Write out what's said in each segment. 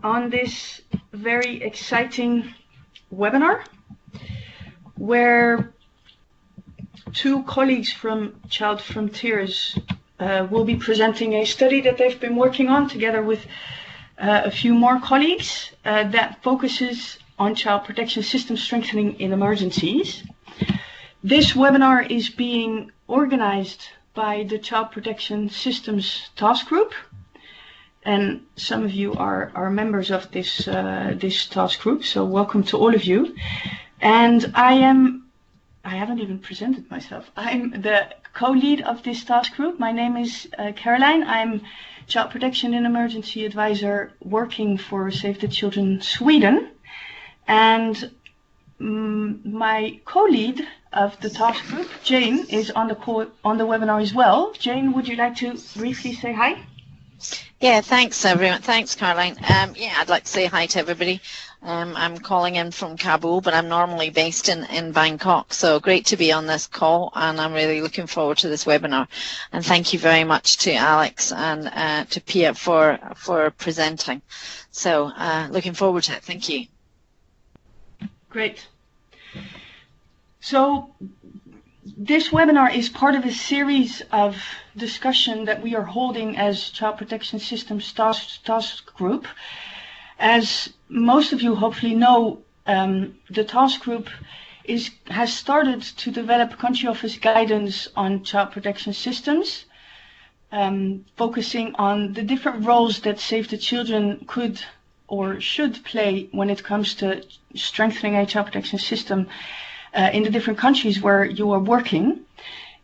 on this very exciting webinar where two colleagues from Child Frontiers will be presenting a study that they've been working on together with a few more colleagues that focuses on child protection system strengthening in emergencies. This webinar is being organized by the Child Protection Systems Task Group, and some of you are members of this task group, so welcome to all of you. And I haven't even presented myself. I'm the co-lead of this task group. My name is Caroline. I'm Child Protection and Emergency Advisor working for Save the Children Sweden. And my co-lead of the task group, Jane, is on the webinar as well. Jane, would you like to briefly say hi? Yeah, thanks everyone. Thanks, Caroline. Yeah, I'd like to say hi to everybody. I'm calling in from Kabul, but I'm normally based in Bangkok. So great to be on this call, and I'm really looking forward to this webinar. And thank you very much to Alex and to Pia for presenting. So looking forward to it. Thank you. Great. So this webinar is part of a series of discussion that we are holding as Child Protection Systems Task Group. As most of you hopefully know, the task group has started to develop country office guidance on child protection systems, focusing on the different roles that Save the Children could or should play when it comes to strengthening a child protection system in the different countries where you are working.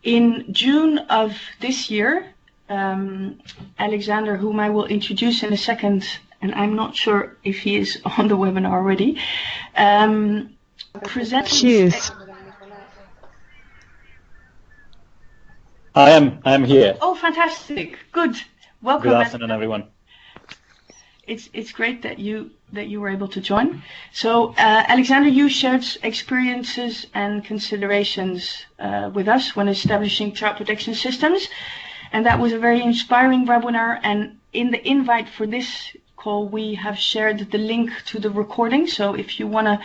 In June of this year, Alexander, whom I will introduce in a second, and I'm not sure if he is on the webinar already, presented... I am here. Oh, fantastic. Good. Welcome. Good afternoon, everyone. It's great that you were able to join. So, Alexander, you shared experiences and considerations with us when establishing child protection systems, and that was a very inspiring webinar. And in the invite for this call, we have shared the link to the recording. So, if you want to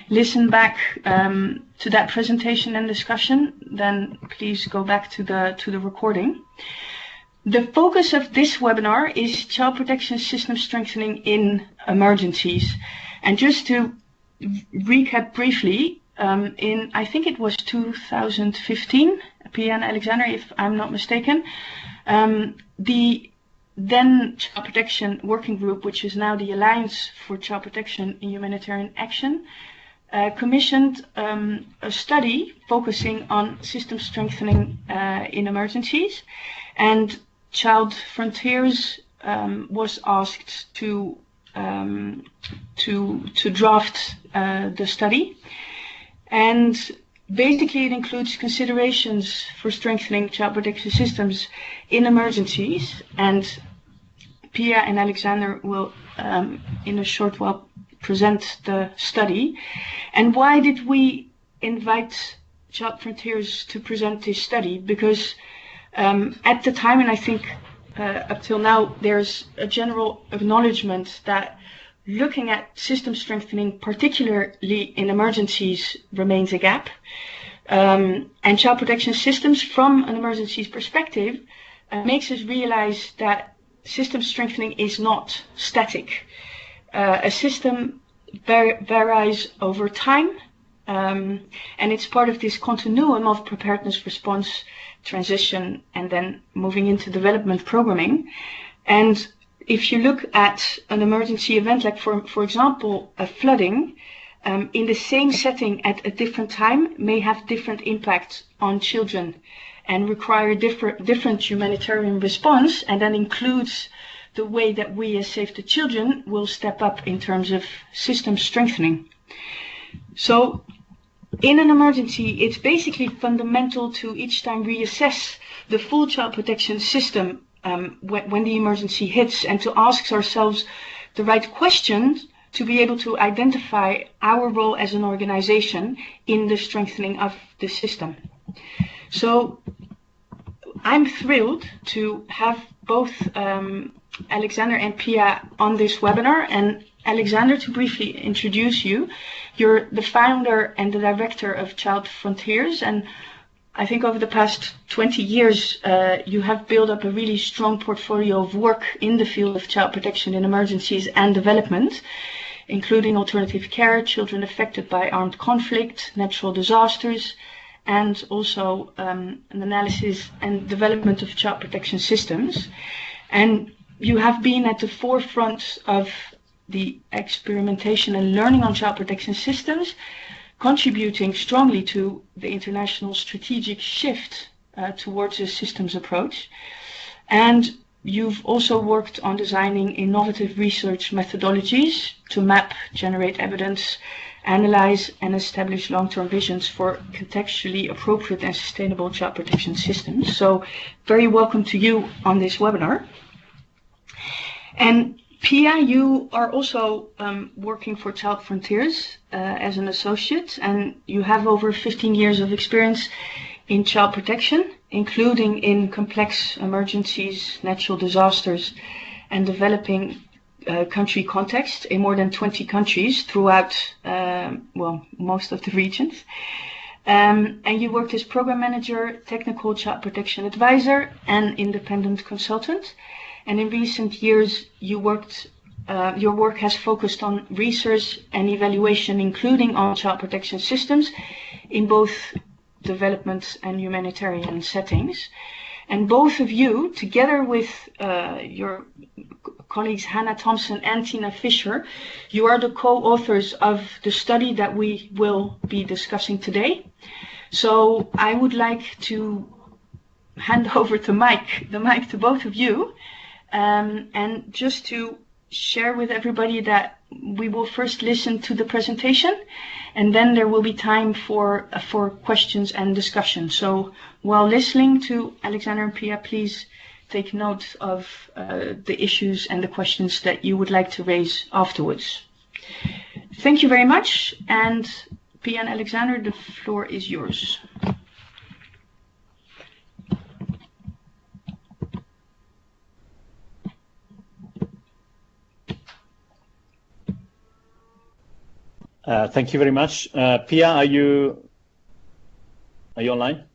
listen back to that presentation and discussion, then please go back to the recording. The focus of this webinar is child protection system strengthening in emergencies. And just to recap briefly, in I think it was 2015, Pia and Alexander, if I'm not mistaken, the then Child Protection Working Group, which is now the Alliance for Child Protection in Humanitarian Action, commissioned a study focusing on system strengthening in emergencies. And Child Frontiers was asked to draft the study, and basically it includes considerations for strengthening child protection systems in emergencies. And Pia and Alexander will in a short while present the study. And why did we invite Child Frontiers to present this study? Because at the time, and I think up till now, there's a general acknowledgement that looking at system strengthening, particularly in emergencies, remains a gap. And child protection systems, from an emergencies perspective, makes us realize that system strengthening is not static. A system varies over time, and it's part of this continuum of preparedness, response, transition, and then moving into development programming. And if you look at an emergency event, like for example, a flooding, in the same setting at a different time may have different impacts on children and require different humanitarian response, and that includes the way that we as Save the Children will step up in terms of system strengthening. So in an emergency, it's basically fundamental to each time reassess the full child protection system when the emergency hits, and to ask ourselves the right questions to be able to identify our role as an organization in the strengthening of the system. So I'm thrilled to have both Alexander and Pia on this webinar. And Alexander, to briefly introduce you, you're the founder and the director of Child Frontiers, and I think over the past 20 years, you have built up a really strong portfolio of work in the field of child protection in emergencies and development, including alternative care, children affected by armed conflict, natural disasters, and also an analysis and development of child protection systems. And you have been at the forefront of the experimentation and learning on child protection systems, contributing strongly to the international strategic shift towards a systems approach. And you've also worked on designing innovative research methodologies to map, generate evidence, analyze and establish long-term visions for contextually appropriate and sustainable child protection systems. So very welcome to you on this webinar. And Pia, you are also working for Child Frontiers as an associate, and you have over 15 years of experience in child protection, including in complex emergencies, natural disasters, and developing country context in more than 20 countries throughout, most of the regions. And you worked as program manager, technical child protection advisor, and independent consultant. And in recent years, your work has focused on research and evaluation, including on child protection systems in both development and humanitarian settings. And both of you, together with your colleagues Hannah Thompson and Tina Fisher, you are the co-authors of the study that we will be discussing today. So I would like to hand over the mic to both of you. And just to share with everybody that we will first listen to the presentation, and then there will be time for questions and discussion. So while listening to Alexander and Pia, please take note of the issues and the questions that you would like to raise afterwards. Thank you very much. And Pia and Alexander, the floor is yours. Thank you very much. Pia, are you online?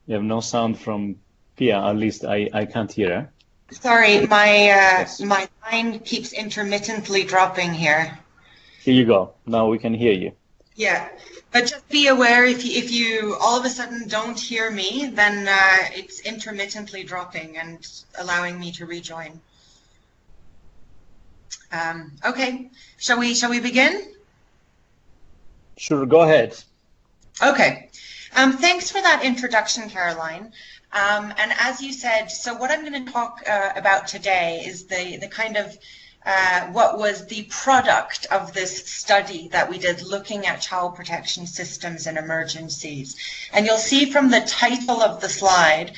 You have no sound from Pia, at least I can't hear her. Sorry, my Yes. my line keeps intermittently dropping here. Here you go. Now we can hear you. Yeah, but just be aware if you all of a sudden don't hear me, then it's intermittently dropping and allowing me to rejoin. Okay, shall we begin? Sure, go ahead. Okay, thanks for that introduction, Caroline. And as you said, so what I'm going to talk about today is the kind of what was the product of this study that we did looking at child protection systems in emergencies. And you'll see from the title of the slide,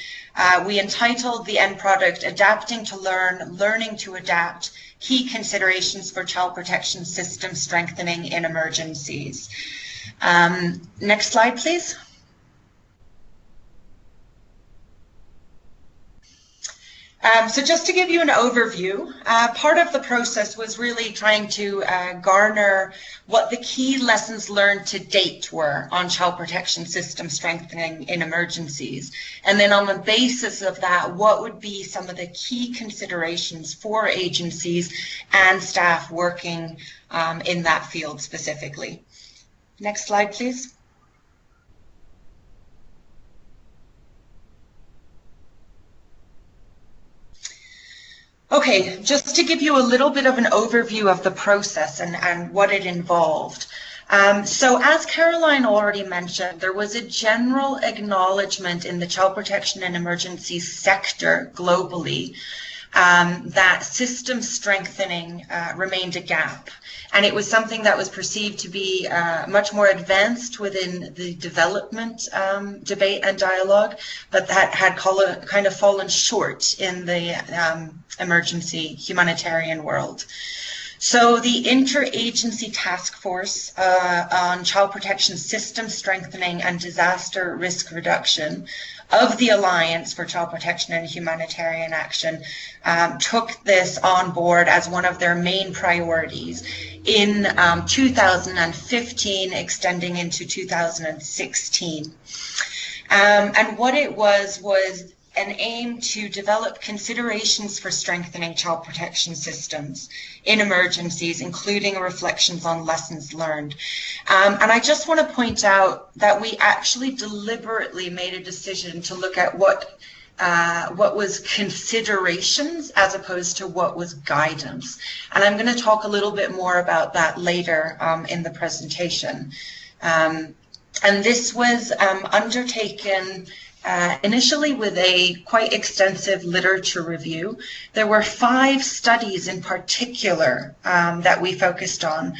we entitled the end product Adapting to Learn, Learning to Adapt, Key Considerations for Child Protection System Strengthening in Emergencies. Next slide, please. So just to give you an overview, part of the process was really trying to garner what the key lessons learned to date were on child protection system strengthening in emergencies. And then on the basis of that, what would be some of the key considerations for agencies and staff working in that field specifically. Next slide, please. Okay, just to give you a little bit of an overview of the process and what it involved. So as Caroline already mentioned, there was a general acknowledgement in the child protection and emergencies sector globally that system strengthening remained a gap. And it was something that was perceived to be much more advanced within the development debate and dialogue, but that had kind of fallen short in the emergency humanitarian world. So the Interagency Task Force on Child Protection System Strengthening and Disaster Risk Reduction of the Alliance for Child Protection and Humanitarian Action took this on board as one of their main priorities in 2015, extending into 2016. And what it was an aim to develop considerations for strengthening child protection systems in emergencies, including reflections on lessons learned. And I just want to point out that we actually deliberately made a decision to look at what was considerations as opposed to what was guidance. And I'm going to talk a little bit more about that later in the presentation. And this was undertaken initially with a quite extensive literature review. There were 5 studies in particular that we focused on.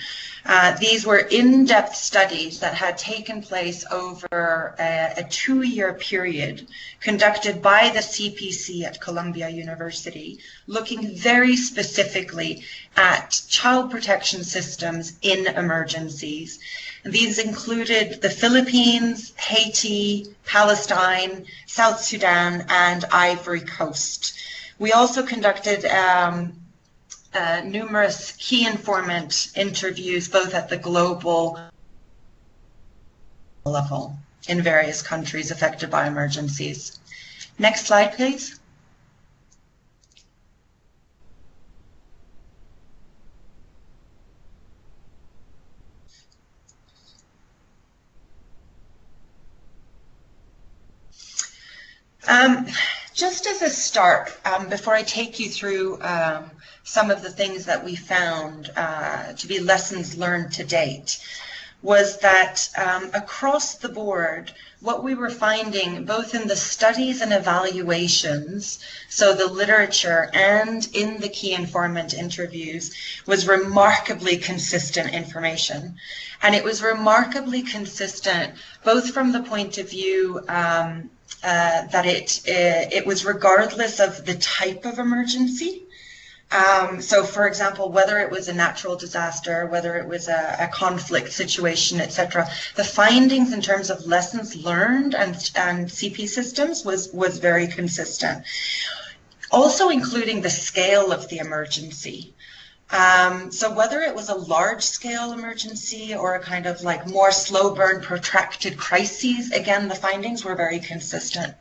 These were in-depth studies that had taken place over a 2-year period conducted by the CPC at Columbia University, looking very specifically at child protection systems in emergencies. These included the Philippines, Haiti, Palestine, South Sudan, and Ivory Coast. We also conducted numerous key informant interviews, both at the global level in various countries affected by emergencies. Next slide, please. Just as a start, before I take you through some of the things that we found to be lessons learned to date, was that across the board, what we were finding both in the studies and evaluations, so the literature and in the key informant interviews, was remarkably consistent information. And it was remarkably consistent both from the point of view that it was regardless of the type of emergency. So for example, whether it was a natural disaster, whether it was a conflict situation, etc., the findings in terms of lessons learned and CP systems was very consistent. Also including the scale of the emergency. So whether it was a large-scale emergency or a kind of like more slow-burn, protracted crises, again, the findings were very consistent.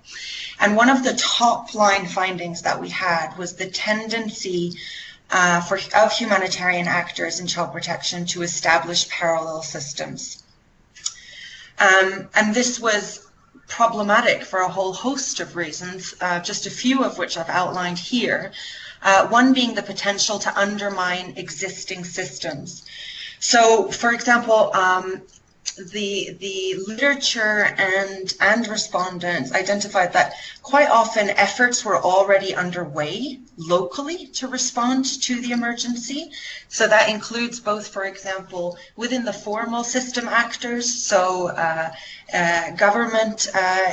And one of the top-line findings that we had was the tendency of humanitarian actors in child protection to establish parallel systems. And this was problematic for a whole host of reasons, just a few of which I've outlined here. One being the potential to undermine existing systems. So, for example, the literature and respondents identified that quite often efforts were already underway locally to respond to the emergency. So that includes both, for example, within the formal system actors, so government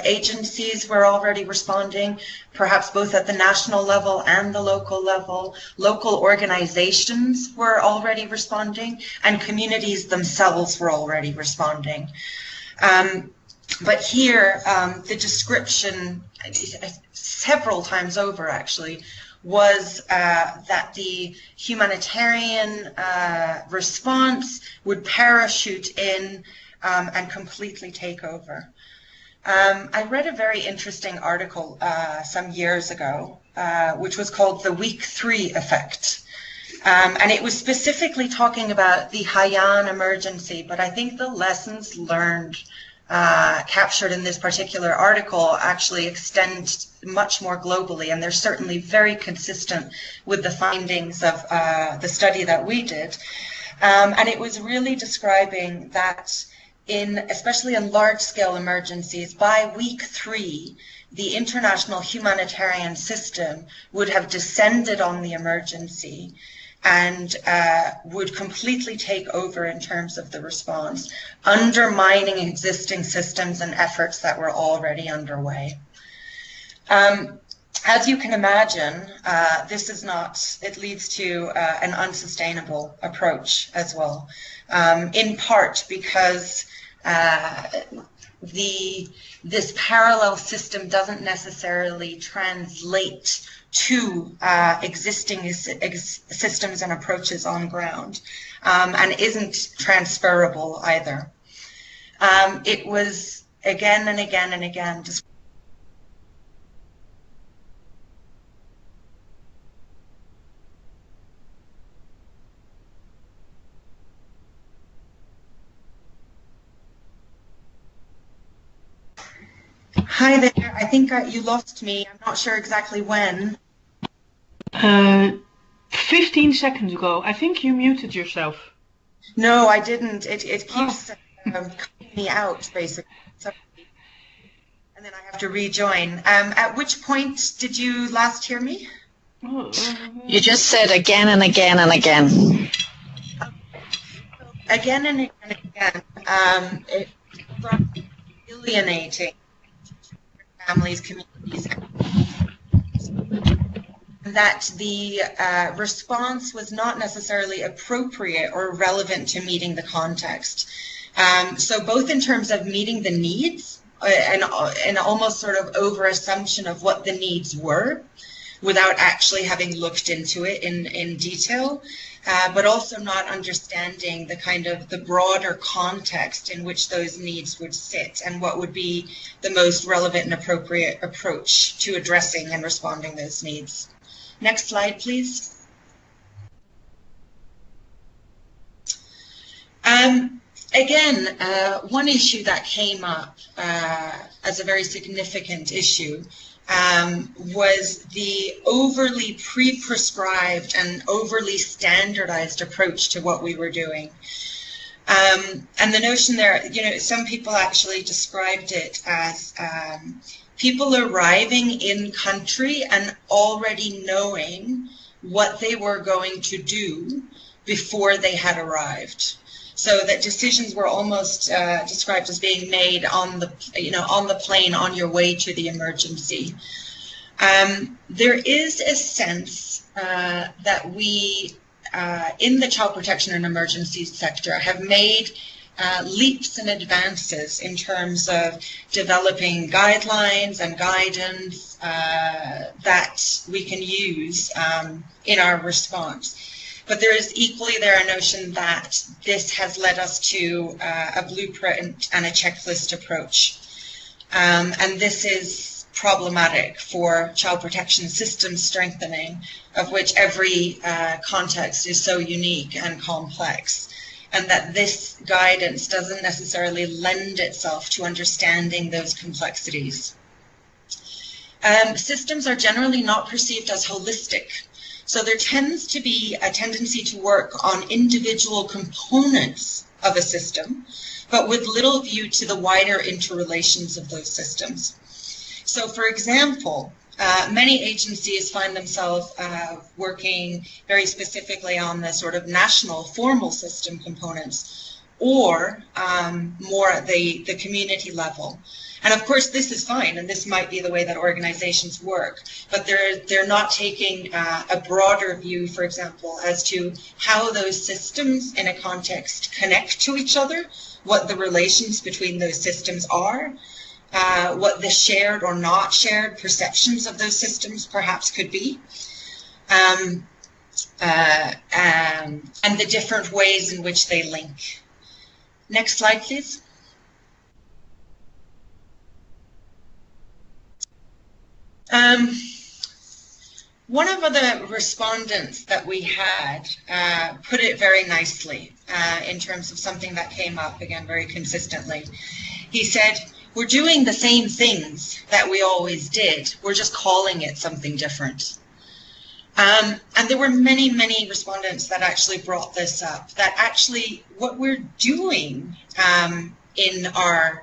agencies were already responding, perhaps both at the national level and the local level. Local organizations were already responding, and communities themselves were already responding. But here, the description, several times over actually, was that the humanitarian response would parachute in and completely take over. I read a very interesting article some years ago, which was called The Week 3 Effect. And it was specifically talking about the Haiyan emergency, but I think the lessons learned captured in this particular article actually extend much more globally, and they're certainly very consistent with the findings of the study that we did. And it was really describing that especially in large-scale emergencies, by week 3, the international humanitarian system would have descended on the emergency and would completely take over in terms of the response, undermining existing systems and efforts that were already underway. As you can imagine, this is not, it leads to an unsustainable approach as well, in part because this parallel system doesn't necessarily translate to existing systems and approaches on ground, and isn't transferable either. It was again and again and again Hi there. I think you lost me. I'm not sure exactly when. 15 seconds ago. I think you muted yourself. No, I didn't. It keeps cutting me out, basically. So, and then I have to rejoin. At which point did you last hear me? You just said again and again and again. Again and again and again. It's alienating families, communities, that the response was not necessarily appropriate or relevant to meeting the context. So both in terms of meeting the needs and almost sort of over assumption of what the needs were without actually having looked into it in detail, but also not understanding the kind of the broader context in which those needs would sit and what would be the most relevant and appropriate approach to addressing and responding those needs. Next slide, please. Again, one issue that came up as a very significant issue was the overly pre-prescribed and overly standardized approach to what we were doing. And the notion there, you know, some people actually described it as people arriving in country and already knowing what they were going to do before they had arrived. So that decisions were almost described as being made on the, on the plane on your way to the emergency. There is a sense that we, in the child protection and emergencies sector, have made leaps and advances in terms of developing guidelines and guidance that we can use in our response. But there is equally a notion that this has led us to a blueprint and a checklist approach. And this is problematic for child protection system strengthening, of which every context is so unique and complex, and that this guidance doesn't necessarily lend itself to understanding those complexities. Systems are generally not perceived as holistic. So there tends to be a tendency to work on individual components of a system, but with little view to the wider interrelations of those systems. So for example, many agencies find themselves working very specifically on the sort of national formal system components, or more at the community level. And of course, this is fine, and this might be the way that organizations work, but they're not taking a broader view, for example, as to how those systems in a context connect to each other, what the relations between those systems are, what the shared or not shared perceptions of those systems perhaps could be, and the different ways in which they link. Next slide, please. One of the respondents that we had put it very nicely in terms of something that came up, again, very consistently. He said, we're doing the same things that we always did. We're just calling it something different. And there were many, many respondents that actually brought this up, that actually what we're doing in our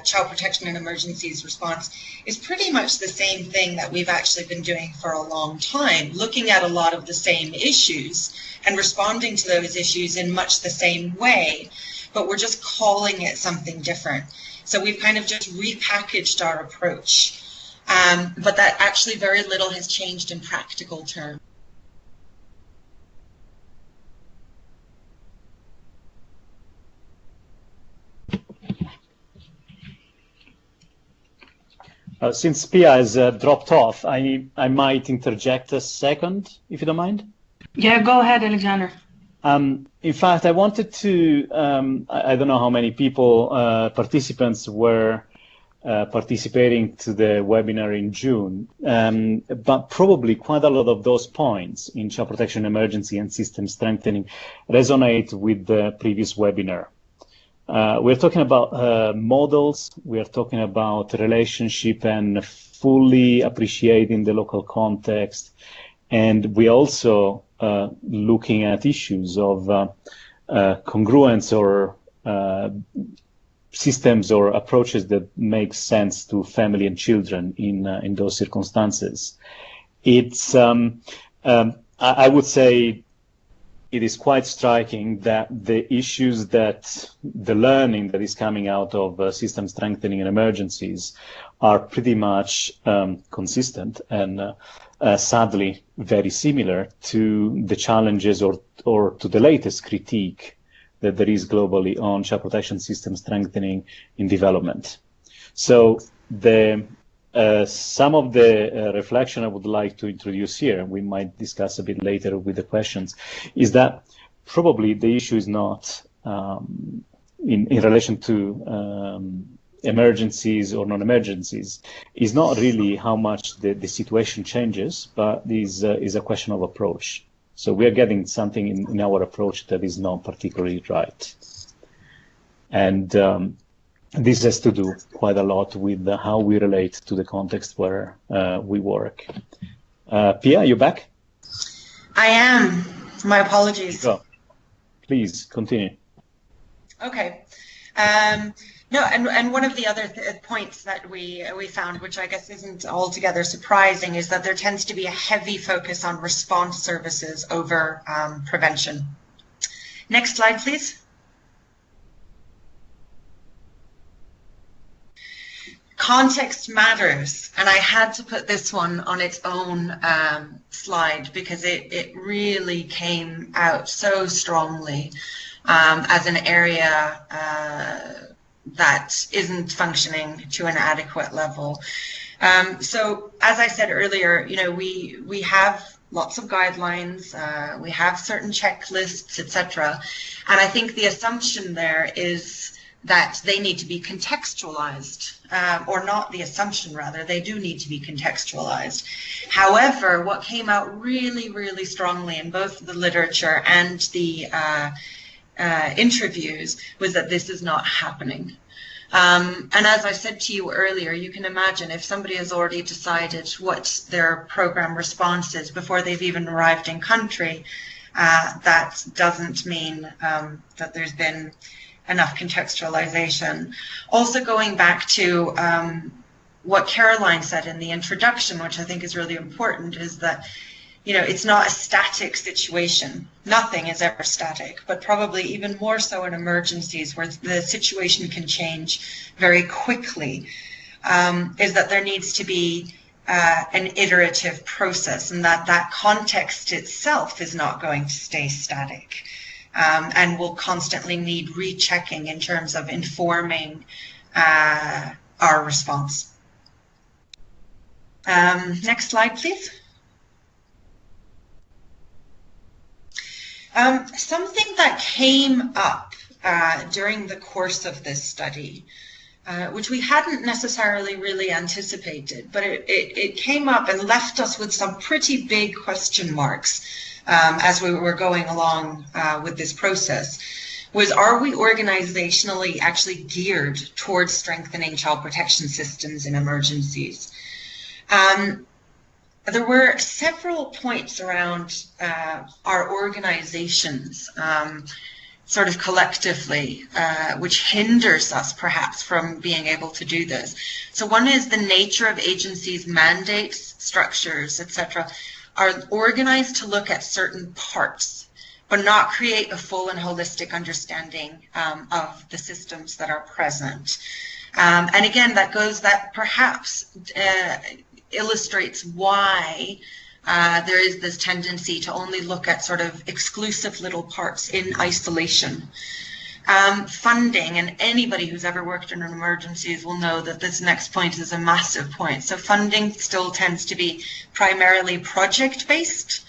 child protection and emergencies response is pretty much the same thing that we've actually been doing for a long time, looking at a lot of the same issues and responding to those issues in much the same way, but we're just calling it something different. So we've kind of just repackaged our approach. but that actually very little has changed in practical terms. Since Pia has dropped off, I might interject a second, if you don't mind. Yeah, go ahead, Alexander. In fact, I wanted to, I don't know how many people, participants were participating to the webinar in June, but probably quite a lot of those points in child protection emergency and system strengthening resonate with the previous webinar. We're talking about models, we're talking about relationship and fully appreciating the local context, and we also looking at issues of congruence or systems or approaches that make sense to family and children in those circumstances. It's I would say it is quite striking that the issues that the learning that is coming out of system strengthening and emergencies are pretty much consistent and sadly very similar to the challenges or to the latest critique that there is globally on child protection system strengthening in development. So the some of the reflection I would like to introduce here, we might discuss a bit later with the questions, is that probably the issue is not in relation to emergencies or non-emergencies, is not really how much the situation changes, but is a question of approach. So we are getting something in our approach that is not particularly right. And this has to do quite a lot with how we relate to the context where we work. Pia, are you back? I am. My apologies. Go. Please continue. Okay. No, and one of the other points that we found, which I guess isn't altogether surprising, is that there tends to be a heavy focus on response services over prevention. Next slide, please. Context matters, and I had to put this one on its own slide because it really came out so strongly as an area that isn't functioning to an adequate level. So as I said earlier, you know, we have lots of guidelines, we have certain checklists, etc. And I think the assumption there is that they need to be contextualized, or not the assumption, rather, they do need to be contextualized. However, what came out really, really strongly in both the literature and the interviews was that this is not happening. And as I said to you earlier, you can imagine if somebody has already decided what their program response is before they've even arrived in country, that doesn't mean that there's been enough contextualization. Also going back to what Caroline said in the introduction, which I think is really important, is that, you know, it's not a static situation. Nothing is ever static, but probably even more so in emergencies where the situation can change very quickly, is that there needs to be an iterative process, and that context itself is not going to stay static. And will constantly need rechecking in terms of informing our response. Next slide, please. Something that came up during the course of this study, which we hadn't necessarily really anticipated, but it came up and left us with some pretty big question marks as we were going along with this process, was, are we organizationally actually geared towards strengthening child protection systems in emergencies? There were several points around our organizations, sort of collectively, which hinders us perhaps from being able to do this. So one is the nature of agencies' mandates, structures, etc., are organized to look at certain parts, but not create a full and holistic understanding of the systems that are present. And again, that perhaps illustrates why there is this tendency to only look at sort of exclusive little parts in isolation. Funding, and anybody who's ever worked in emergencies will know that this next point is a massive point. So funding still tends to be primarily project-based,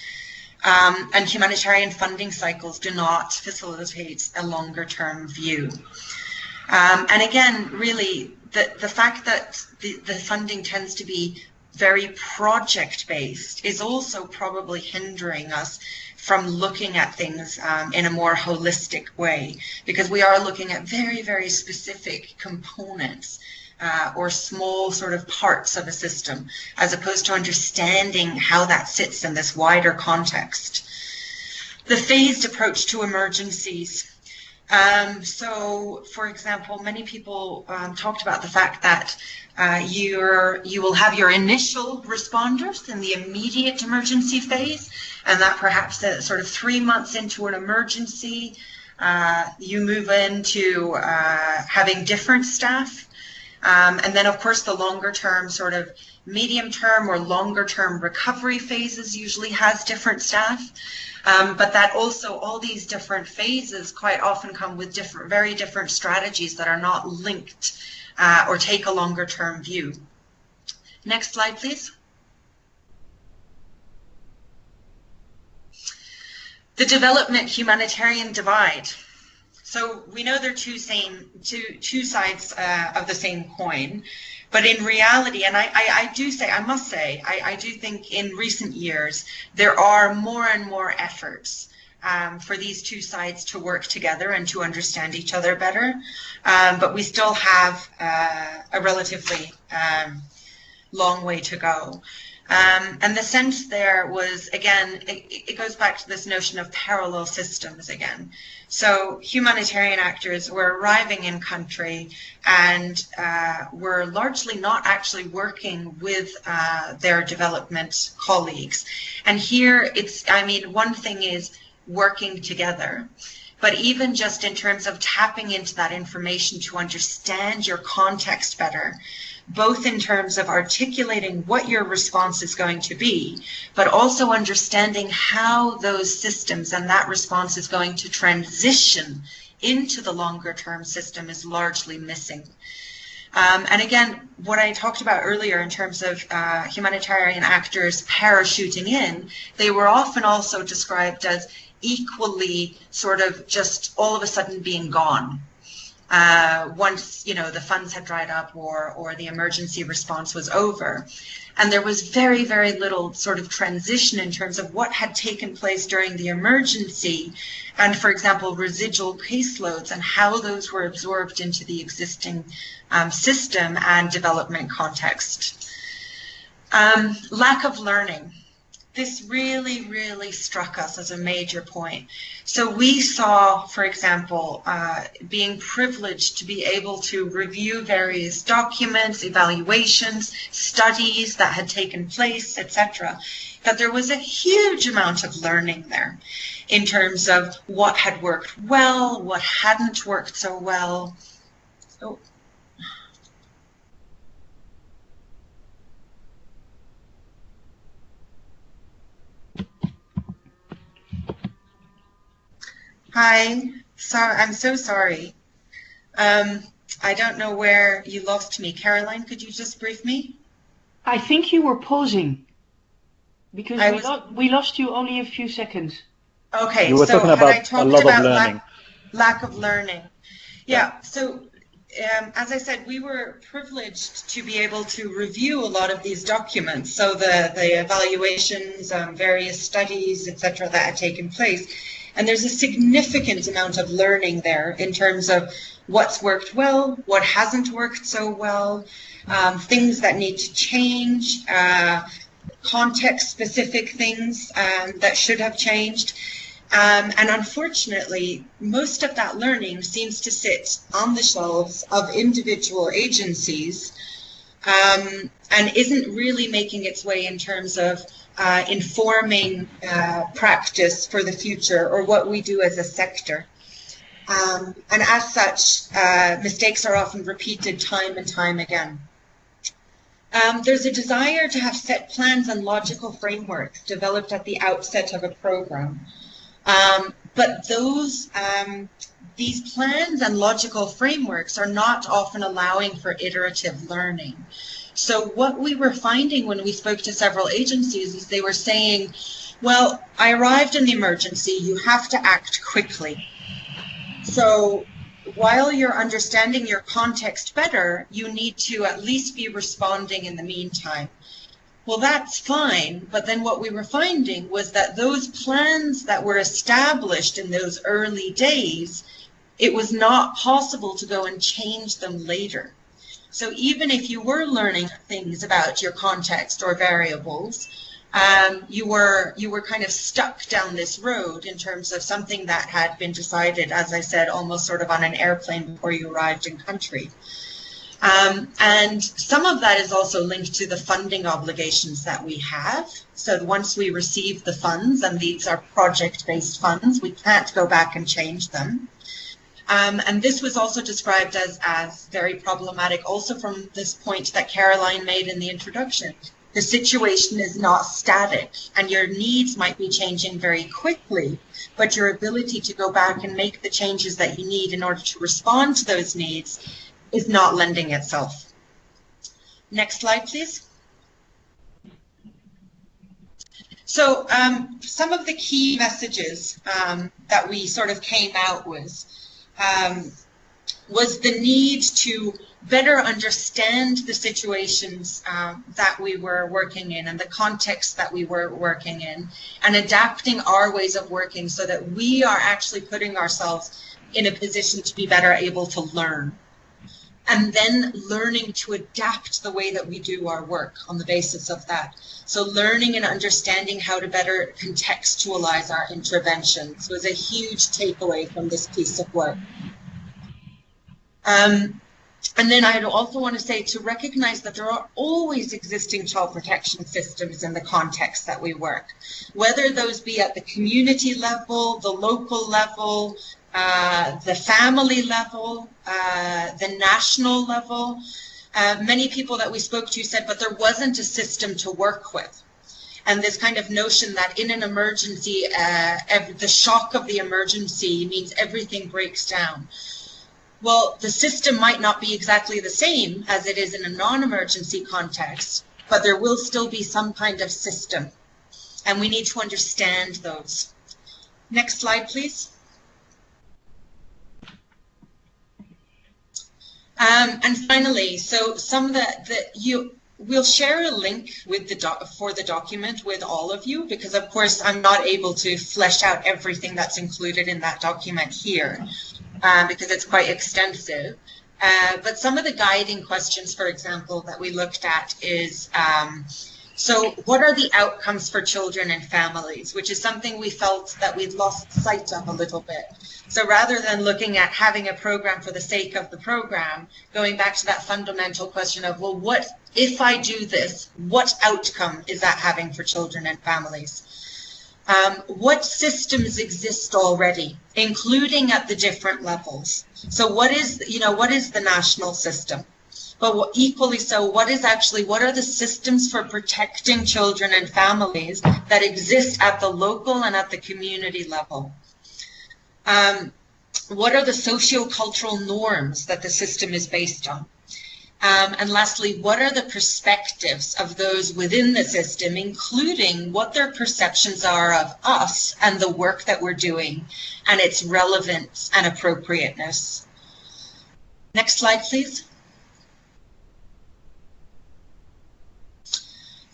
and humanitarian funding cycles do not facilitate a longer-term view. And again, really, the fact that the funding tends to be very project-based is also probably hindering us from looking at things in a more holistic way, because we are looking at very, very specific components or small sort of parts of a system, as opposed to understanding how that sits in this wider context. The phased approach to emergencies. So, for example, many people talked about the fact that you will have your initial responders in the immediate emergency phase, and that perhaps sort of 3 months into an emergency, you move into having different staff. And then, of course, the longer term, sort of medium term or longer term recovery phases usually has different staff. But that also, all these different phases quite often come with very different strategies that are not linked or take a longer term view. Next slide, please. The development humanitarian divide. So we know they're two sides of the same coin, but in reality, and I must say, I do think in recent years, there are more and more efforts for these two sides to work together and to understand each other better. But we still have a relatively long way to go. And the sense there was, again, it goes back to this notion of parallel systems again. So humanitarian actors were arriving in country and were largely not actually working with their development colleagues. And here one thing is working together, but even just in terms of tapping into that information to understand your context better, both in terms of articulating what your response is going to be, but also understanding how those systems and that response is going to transition into the longer term system is largely missing. And again, what I talked about earlier in terms of humanitarian actors parachuting in, they were often also described as equally sort of just all of a sudden being gone. Once the funds had dried up or the emergency response was over. And there was very, very little sort of transition in terms of what had taken place during the emergency and, for example, residual caseloads and how those were absorbed into the existing system and development context. Lack of learning. This really, really struck us as a major point. So we saw, for example, being privileged to be able to review various documents, evaluations, studies that had taken place, etc., that there was a huge amount of learning there in terms of what had worked well, what hadn't worked so well. Oh. Hi, I'm so sorry. I don't know where you lost me. Caroline, could you just brief me? I think you were pausing because we lost you only a few seconds. Okay, you were talking about a lot of learning. Lack of learning. Yeah, so as I said, we were privileged to be able to review a lot of these documents. So the evaluations, various studies, etc., that had taken place. And there's a significant amount of learning there in terms of what's worked well, what hasn't worked so well, things that need to change, context-specific things that should have changed. And unfortunately, most of that learning seems to sit on the shelves of individual agencies and isn't really making its way in terms of informing practice for the future or what we do as a sector. And as such, mistakes are often repeated time and time again. There's a desire to have set plans and logical frameworks developed at the outset of a program. But these plans and logical frameworks are not often allowing for iterative learning. So what we were finding when we spoke to several agencies is they were saying, well, I arrived in the emergency, you have to act quickly. So while you're understanding your context better, you need to at least be responding in the meantime. Well, that's fine, but then what we were finding was that those plans that were established in those early days, it was not possible to go and change them later. So even if you were learning things about your context or variables, you were kind of stuck down this road in terms of something that had been decided, as I said, almost sort of on an airplane before you arrived in country. And some of that is also linked to the funding obligations that we have. So once we receive the funds, and these are project-based funds, we can't go back and change them. And this was also described as very problematic also from this point that Caroline made in the introduction. The situation is not static, and your needs might be changing very quickly, but your ability to go back and make the changes that you need in order to respond to those needs is not lending itself. Next slide, please. So some of the key messages that we sort of came out with was the need to better understand the situations that we were working in and the context that we were working in, and adapting our ways of working so that we are actually putting ourselves in a position to be better able to learn. And then learning to adapt the way that we do our work on the basis of that. So learning and understanding how to better contextualize our interventions was a huge takeaway from this piece of work. And then I'd also want to say to recognize that there are always existing child protection systems in the context that we work, whether those be at the community level, the local level, the family level, the national level. Many people that we spoke to said, but there wasn't a system to work with. And this kind of notion that in an emergency, the shock of the emergency means everything breaks down. Well, the system might not be exactly the same as it is in a non-emergency context, but there will still be some kind of system, and we need to understand those. Next slide, please. And finally, so some that we'll share a link with for the document with all of you, because of course I'm not able to flesh out everything that's included in that document here, because it's quite extensive. But some of the guiding questions, for example, that we looked at is, so what are the outcomes for children and families, which is something we felt that we'd lost sight of a little bit. So rather than looking at having a program for the sake of the program, going back to that fundamental question of, well, what if I do this, what outcome is that having for children and families? What systems exist already, including at the different levels? So what is the national system? But equally so, what are the systems for protecting children and families that exist at the local and at the community level? What are the socio-cultural norms that the system is based on? And lastly, what are the perspectives of those within the system, including what their perceptions are of us and the work that we're doing and its relevance and appropriateness? Next slide, please.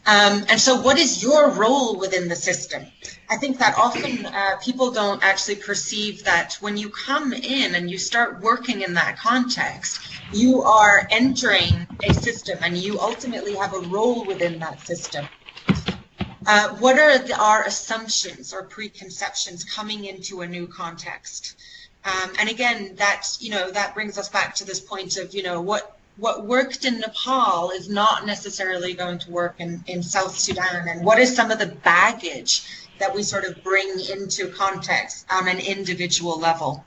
And so what is your role within the system? I think that often people don't actually perceive that when you come in and you start working in that context, you are entering a system and you ultimately have a role within that system. What are our assumptions or preconceptions coming into a new context? And again, that brings us back to this point of, what worked in Nepal is not necessarily going to work in South Sudan, and what is some of the baggage that we sort of bring into context on an individual level.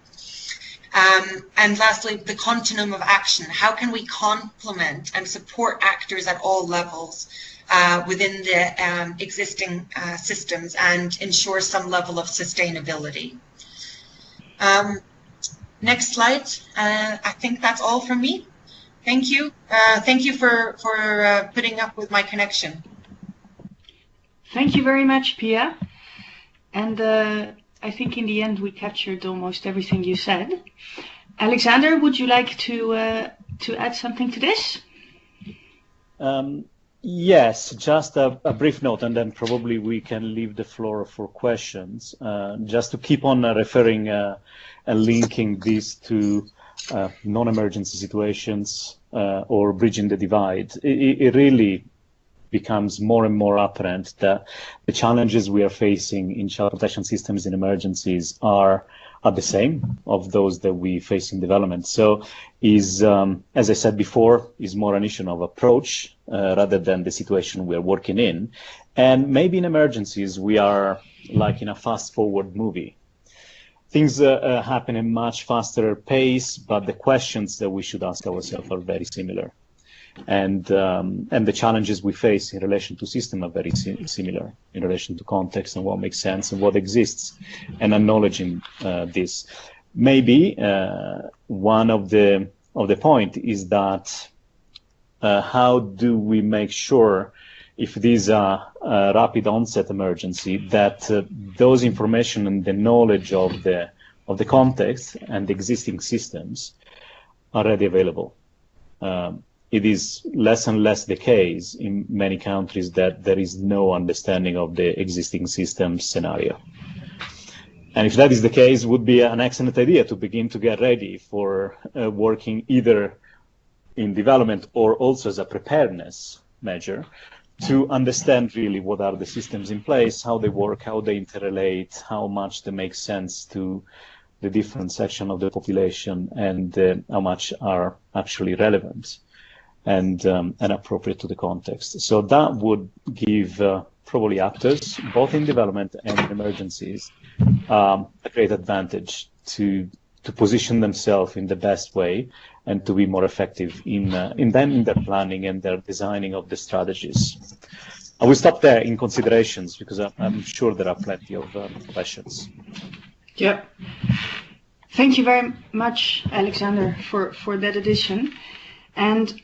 And lastly, the continuum of action. How can we complement and support actors at all levels within the existing systems and ensure some level of sustainability? Next slide. I think that's all from me. Thank you. Thank you for putting up with my connection. Thank you very much, Pia. And I think in the end we captured almost everything you said. Alexander, would you like to add something to this? Yes, just a brief note, and then probably we can leave the floor for questions. Just to keep on referring and linking this to non-emergency situations or bridging the divide, it really becomes more and more apparent that the challenges we are facing in child protection systems in emergencies are the same of those that we face in development. So is, as I said before, is more an issue of approach rather than the situation we are working in. And maybe in emergencies, we are like in a fast forward movie. Things happen in much faster pace, but the questions that we should ask ourselves are very similar. And the challenges we face in relation to system are very similar in relation to context and what makes sense and what exists, and acknowledging this. Maybe one of the point is that how do we make sure, if these are a rapid onset emergency, that those information and the knowledge of the context and the existing systems are readily available. It is less and less the case in many countries that there is no understanding of the existing system scenario. And if that is the case, it would be an excellent idea to begin to get ready for working either in development or also as a preparedness measure to understand really what are the systems in place, how they work, how they interrelate, how much they make sense to the different section of the population, and how much are actually relevant and appropriate to the context. So that would give probably actors, both in development and in emergencies, a great advantage to position themselves in the best way and to be more effective in their planning and their designing of the strategies. I will stop there in considerations because I'm sure there are plenty of questions. Yeah. Thank you very much, Alexander, for that addition. And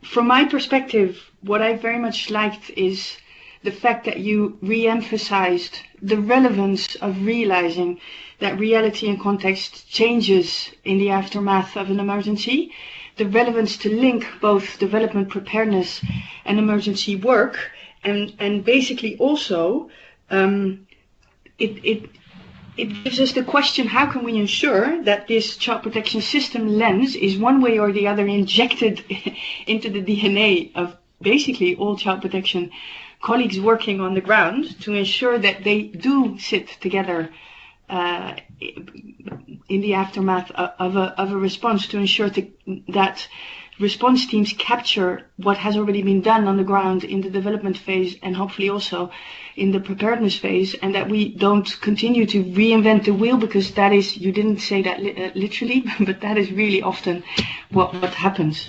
from my perspective, what I very much liked is the fact that you re-emphasized the relevance of realizing that reality and context changes in the aftermath of an emergency, the relevance to link both development preparedness and emergency work, and basically also it gives us the question, how can we ensure that this child protection system lens is one way or the other injected into the DNA of basically all child protection colleagues working on the ground to ensure that they do sit together in the aftermath of a response, to ensure that response teams capture what has already been done on the ground in the development phase and hopefully also in the preparedness phase, and that we don't continue to reinvent the wheel, because that is, you didn't say that literally, but that is really often what happens.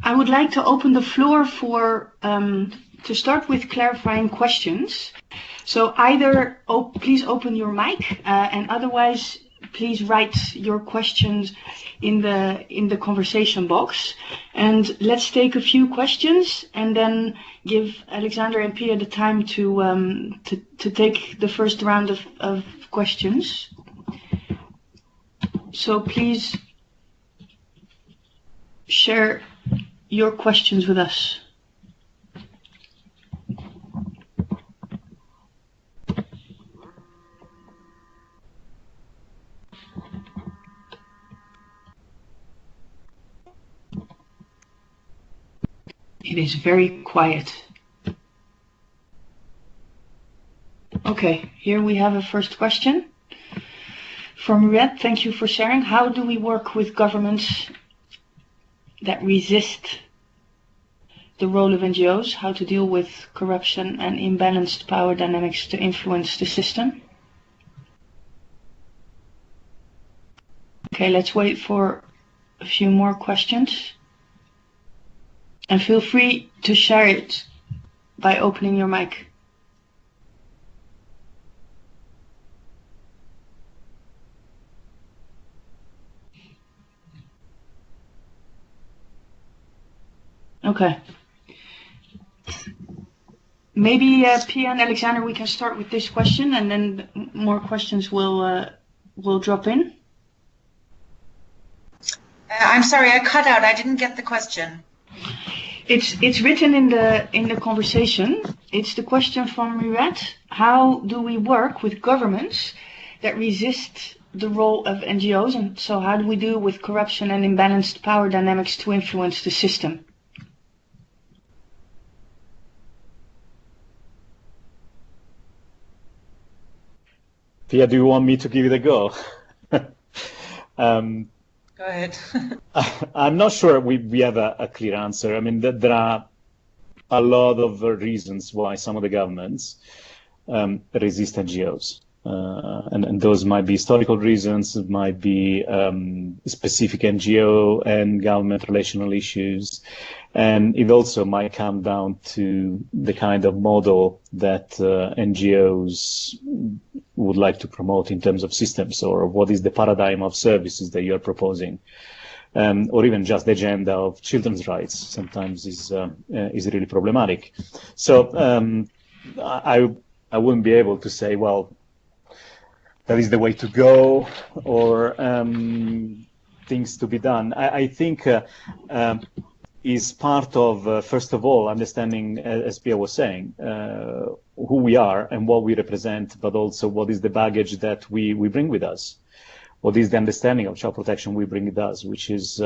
I would like to open the floor for to start with clarifying questions. So either please open your mic, and otherwise please write your questions in the conversation box. And let's take a few questions and then give Alexander and Pia the time to take the first round of questions. So please share your questions with us. It is very quiet. Okay, here we have a first question from Red. Thank you for sharing. How do we work with governments that resist the role of NGOs? How to deal with corruption and imbalanced power dynamics to influence the system? Okay, let's wait for a few more questions. And feel free to share it by opening your mic. Okay. Maybe Pia and Alexander, we can start with this question, and then more questions will drop in. I'm sorry, I cut out. I didn't get the question. It's written in the conversation. It's the question from Ruet. How do we work with governments that resist the role of NGOs, and so how do we deal with corruption and imbalanced power dynamics to influence the system? Pia, do you want me to give it a go? Go ahead. I'm not sure we have a clear answer. I mean, there are a lot of reasons why some of the governments resist NGOs. And those might be historical reasons, it might be specific NGO and government relational issues. And it also might come down to the kind of model that NGOs would like to promote in terms of systems, or what is the paradigm of services that you're proposing. Or even just the agenda of children's rights sometimes is really problematic. So I wouldn't be able to say, well, that is the way to go, or things to be done. I think is part of, first of all, understanding, as Pia was saying, who we are and what we represent, but also what is the baggage that we bring with us. What is the understanding of child protection we bring with us, which is,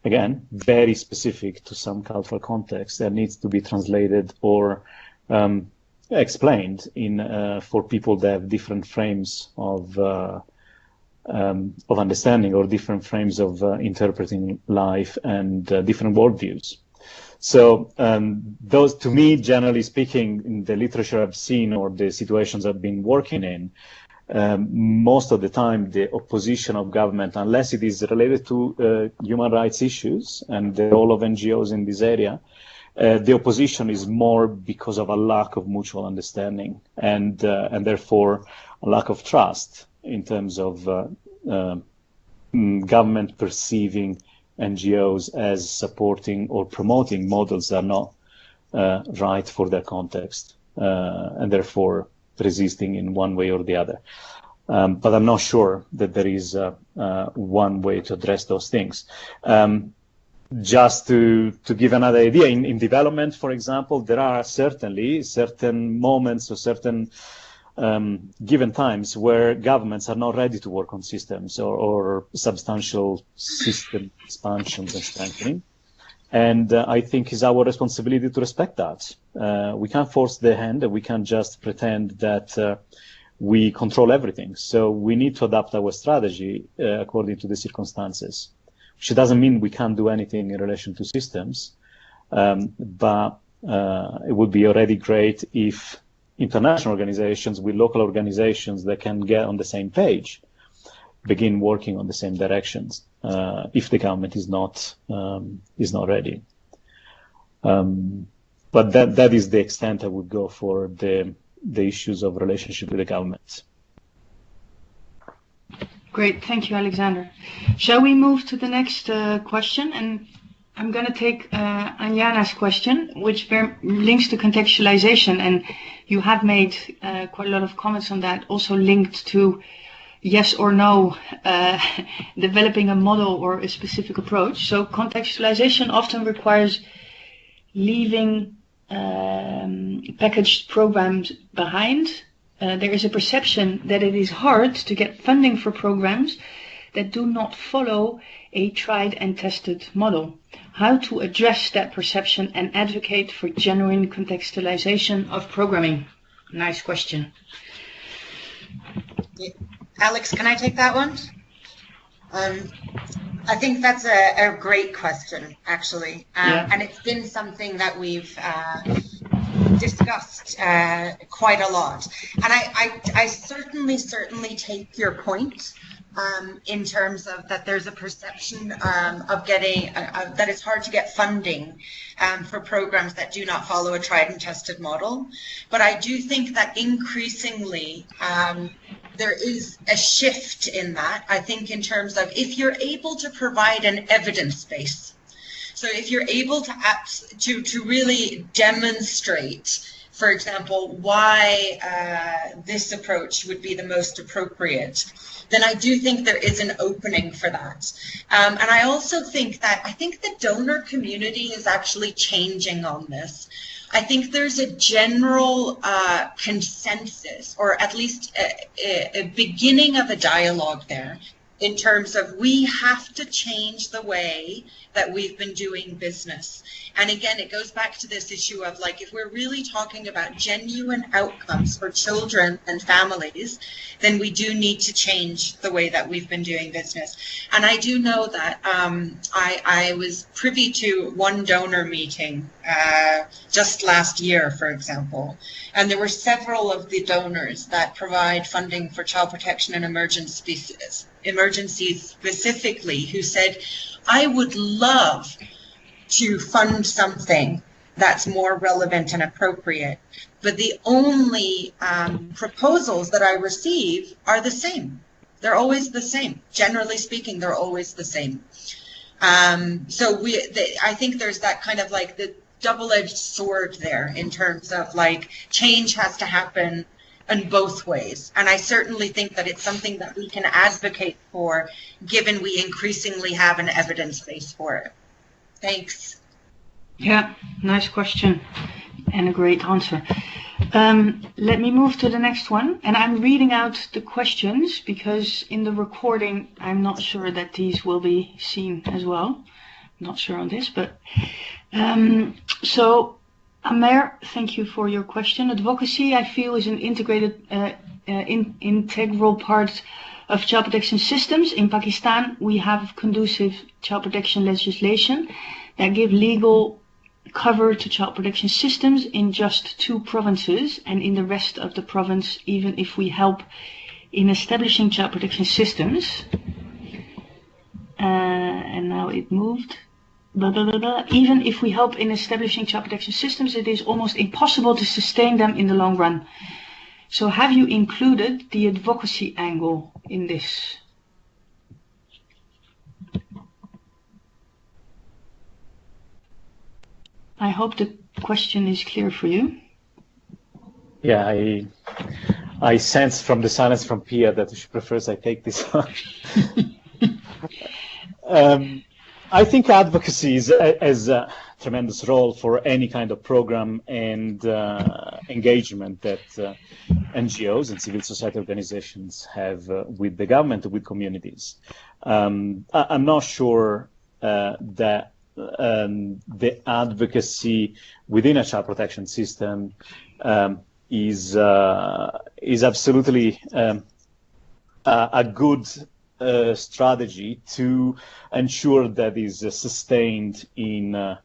again, very specific to some cultural context that needs to be translated or explained in for people that have different frames of understanding, or different frames of interpreting life, and different worldviews. So those, to me, generally speaking, in the literature I've seen or the situations I've been working in, most of the time the opposition of government, unless it is related to human rights issues and the role of NGOs in this area, the opposition is more because of a lack of mutual understanding and therefore a lack of trust in terms of government perceiving NGOs as supporting or promoting models that are not right for their context, and therefore resisting in one way or the other. But I'm not sure that there is one way to address those things. Just to give another idea, in development, for example, there are certainly certain moments or certain given times where governments are not ready to work on systems or substantial system expansions and strengthening. And I think it's our responsibility to respect that. We can't force the hand, and we can't just pretend that we control everything. So we need to adapt our strategy according to the circumstances, which doesn't mean we can't do anything in relation to systems, but it would be already great if international organizations with local organizations that can get on the same page begin working on the same directions, if the government is not ready. But that is the extent I would go for the issues of relationship with the government. Great, thank you, Alexander. Shall we move to the next question? And I'm going to take Anjana's question, which links to contextualization, and you have made quite a lot of comments on that, also linked to yes or no, developing a model or a specific approach. So contextualization often requires leaving packaged programs behind. There is a perception that it is hard to get funding for programs that do not follow a tried and tested model. How to address that perception and advocate for genuine contextualization of programming? Nice question. Alex, can I take that one? I think that's a great question, actually. And it's been something that we've discussed quite a lot. And I certainly take your point in terms of that there's a perception of getting, that it's hard to get funding for programs that do not follow a tried and tested model. But I do think that increasingly there is a shift in that, I think, in terms of if you're able to provide an evidence base. So if you're able to really demonstrate, for example, why this approach would be the most appropriate, then I do think there is an opening for that. And I also think that, I think the donor community is actually changing on this. I think there's a general consensus, or at least a beginning of a dialogue there, in terms of we have to change the way that we've been doing business. And again, it goes back to this issue of, like, if we're really talking about genuine outcomes for children and families, then we do need to change the way that we've been doing business. And I do know that I was privy to one donor meeting just last year, for example, and there were several of the donors that provide funding for child protection and emergencies specifically, who said, I would love to fund something that's more relevant and appropriate, but the only proposals that I receive are the same. They're always the same. Generally speaking, they're always the same. So I think there's that kind of like the double-edged sword there, in terms of like change has to happen in both ways. And I certainly think that it's something that we can advocate for, given we increasingly have an evidence base for it. Thanks. Yeah, nice question and a great answer. Let me move to the next one. And I'm reading out the questions because in the recording, I'm not sure that these will be seen as well. I'm not sure on this, but so Amer, thank you for your question. Advocacy, I feel, is an integral part of child protection systems. In Pakistan, we have conducive child protection legislation that give legal cover to child protection systems in just 2 provinces, and in the rest of the province, even if we help in establishing child protection systems. And now it moved. Even if we help in establishing child protection systems, it is almost impossible to sustain them in the long run. So have you included the advocacy angle in this? I hope the question is clear for you. Yeah, I sense from the silence from Pia that she prefers I take this one. I think advocacy has a tremendous role for any kind of program and engagement that NGOs and civil society organizations have with the government, with communities. I'm not sure that the advocacy within a child protection system is absolutely a good strategy to ensure that is sustained in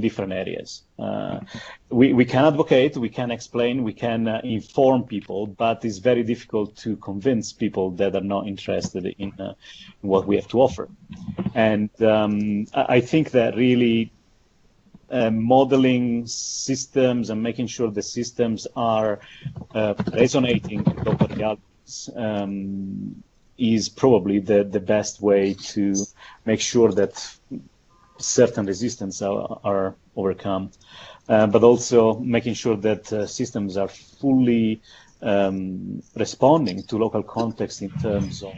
different areas. We can advocate, we can explain, we can inform people, but it's very difficult to convince people that are not interested in what we have to offer. And I think that really modeling systems and making sure the systems are resonating with local realities is probably the best way to make sure that certain resistance are overcome, but also making sure that systems are fully responding to local context in terms of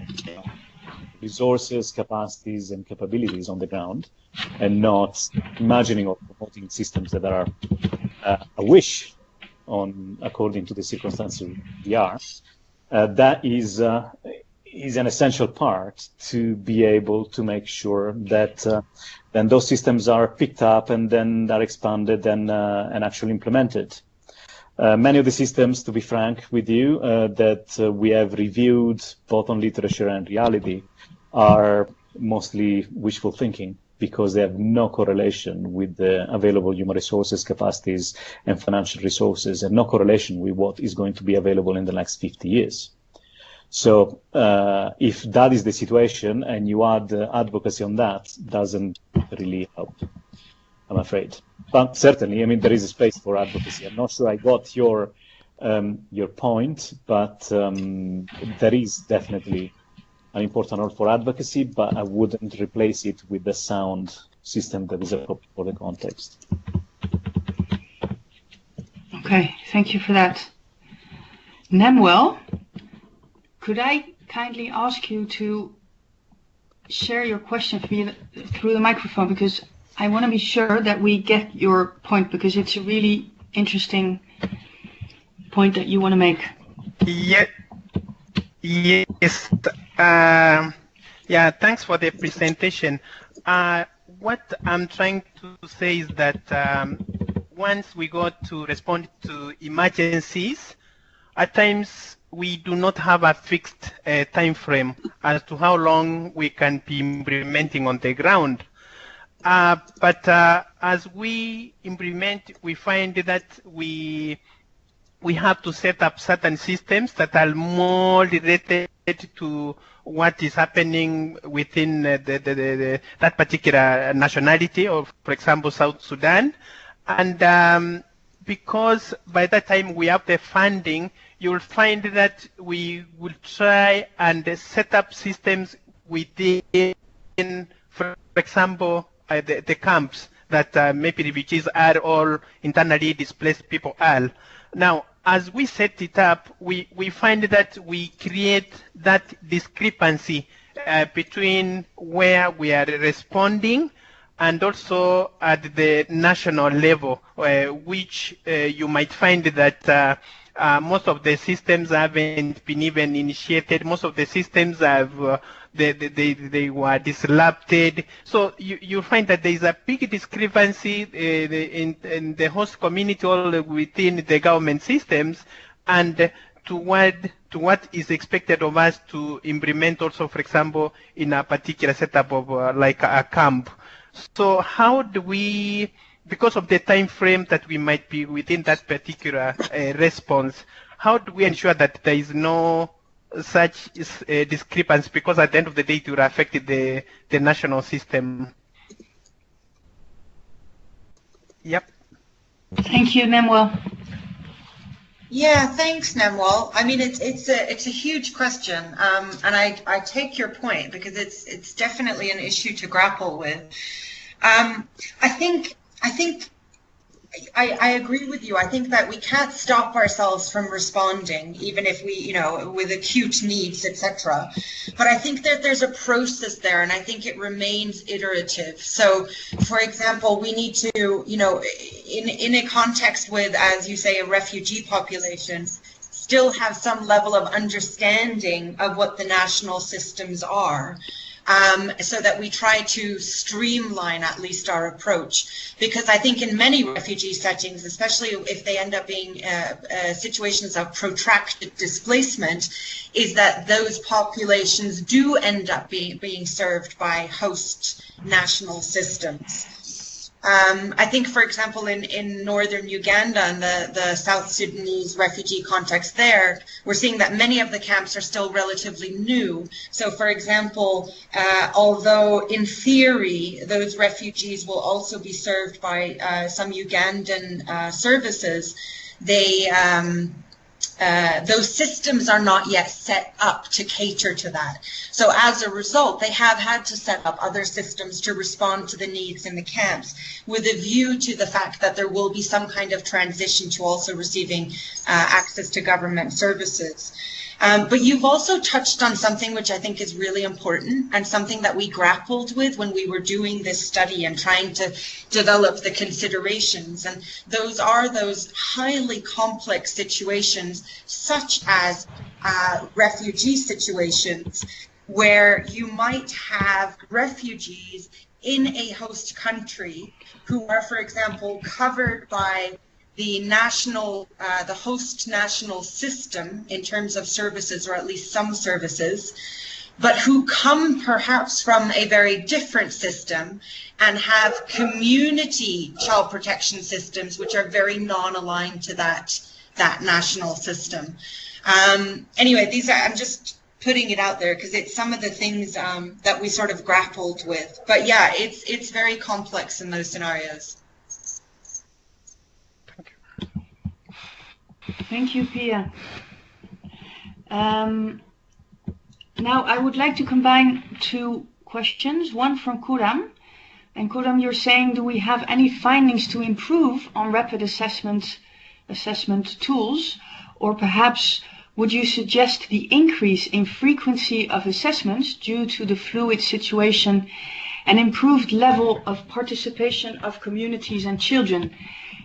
resources, capacities, and capabilities on the ground, and not imagining or promoting systems that are a wish according to the circumstances we are. That is an essential part to be able to make sure that then those systems are picked up and then are expanded and actually implemented. Many of the systems, to be frank with you, that we have reviewed both on literature and reality are mostly wishful thinking, because they have no correlation with the available human resources, capacities, and financial resources, and no correlation with what is going to be available in the next 50 years. So if that is the situation and you add advocacy on that, doesn't really help, I'm afraid. But certainly, I mean, there is a space for advocacy. I'm not sure I got your point, but there is definitely an important role for advocacy, but I wouldn't replace it with the sound system that is appropriate for the context. Okay, thank you for that. Nemuel, could I kindly ask you to share your question through the microphone, because I want to be sure that we get your point, because it's a really interesting point that you want to make. Yeah. Yes. Yeah, thanks for the presentation. What I'm trying to say is that once we go to respond to emergencies, at times we do not have a fixed time frame as to how long we can be implementing on the ground. But as we implement, we find that we have to set up certain systems that are more related to what is happening within that particular nationality, or for example, South Sudan. And because by that time we have the funding, you'll find that we will try and set up systems within, for example, the camps that maybe refugees are or internally displaced people are. Now, as we set it up, we find that we create that discrepancy between where we are responding and also at the national level, which you might find that most of the systems haven't been even initiated. Most of the systems have they were disrupted. So you find that there is a big discrepancy in the host community or within the government systems, and to what is expected of us to implement also, for example, in a particular setup of like a camp. So how do we, because of the time frame that we might be within that particular response, how do we ensure that there is no such discrepancy, because at the end of the day it will affect the national system? Yep. Thank you, Nemuel. Yeah, thanks, Nemuel. I mean, it's a huge question, and I take your point, because it's definitely an issue to grapple with. I think I agree with you. I think that we can't stop ourselves from responding, even if we, with acute needs, etc. But I think that there's a process there, and I think it remains iterative. So, for example, we need to, in a context with, as you say, a refugee population, still have some level of understanding of what the national systems are. So that we try to streamline at least our approach, because I think in many refugee settings, especially if they end up being situations of protracted displacement, is that those populations do end up being served by host national systems. I think, for example, in northern Uganda and the South Sudanese refugee context there, we're seeing that many of the camps are still relatively new. So, for example, although in theory those refugees will also be served by some Ugandan services, those systems are not yet set up to cater to that. So as a result, they have had to set up other systems to respond to the needs in the camps, with a view to the fact that there will be some kind of transition to also receiving access to government services. But you've also touched on something which I think is really important, and something that we grappled with when we were doing this study and trying to develop the considerations. And those are those highly complex situations, such as refugee situations, where you might have refugees in a host country who are, for example, covered by the national, the host national system in terms of services, or at least some services, but who come perhaps from a very different system and have community child protection systems which are very non-aligned to that national system. Anyway, these are, I'm just putting it out there, because it's some of the things that we sort of grappled with. But yeah, it's very complex in those scenarios. Thank you, Pia. Now I would like to combine two questions, one from Kuram. And Kuram, you're saying, do we have any findings to improve on rapid assessment tools? Or perhaps would you suggest the increase in frequency of assessments due to the fluid situation and improved level of participation of communities and children?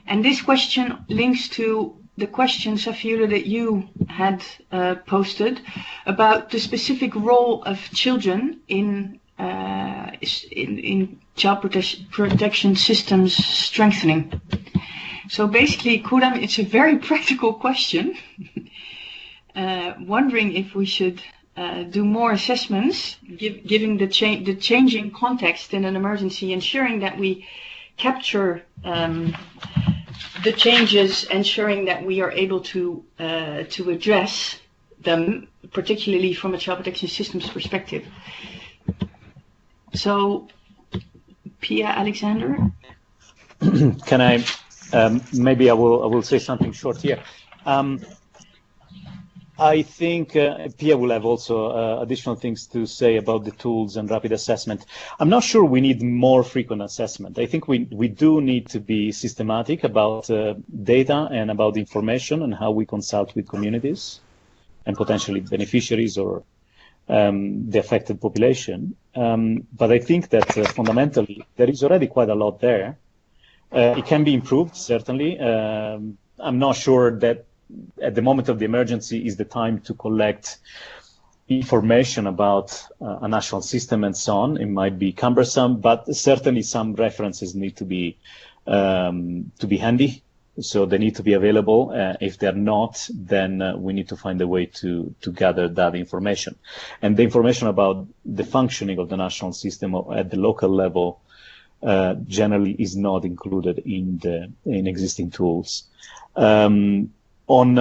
And this question links to the question, Safira, that you had posted about the specific role of children in child protection systems strengthening. So basically, Kuram, it's a very practical question. Wondering if we should do more assessments, given the changing context in an emergency, ensuring that we capture the changes, ensuring that we are able to address them, particularly from a child protection systems perspective. So, Pia, Alexander? Can I, maybe I will say something short here. I think Pia will have also additional things to say about the tools and rapid assessment. I'm not sure we need more frequent assessment. I think we do need to be systematic about data and about information and how we consult with communities and potentially beneficiaries or the affected population. But I think that fundamentally there is already quite a lot there. It can be improved, certainly. I'm not sure that at the moment of the emergency is the time to collect information about a national system and so on. It might be cumbersome, but certainly some references need to be handy. So they need to be available. If they're not, then we need to find a way to gather that information. And the information about the functioning of the national system at the local level generally is not included in existing tools. On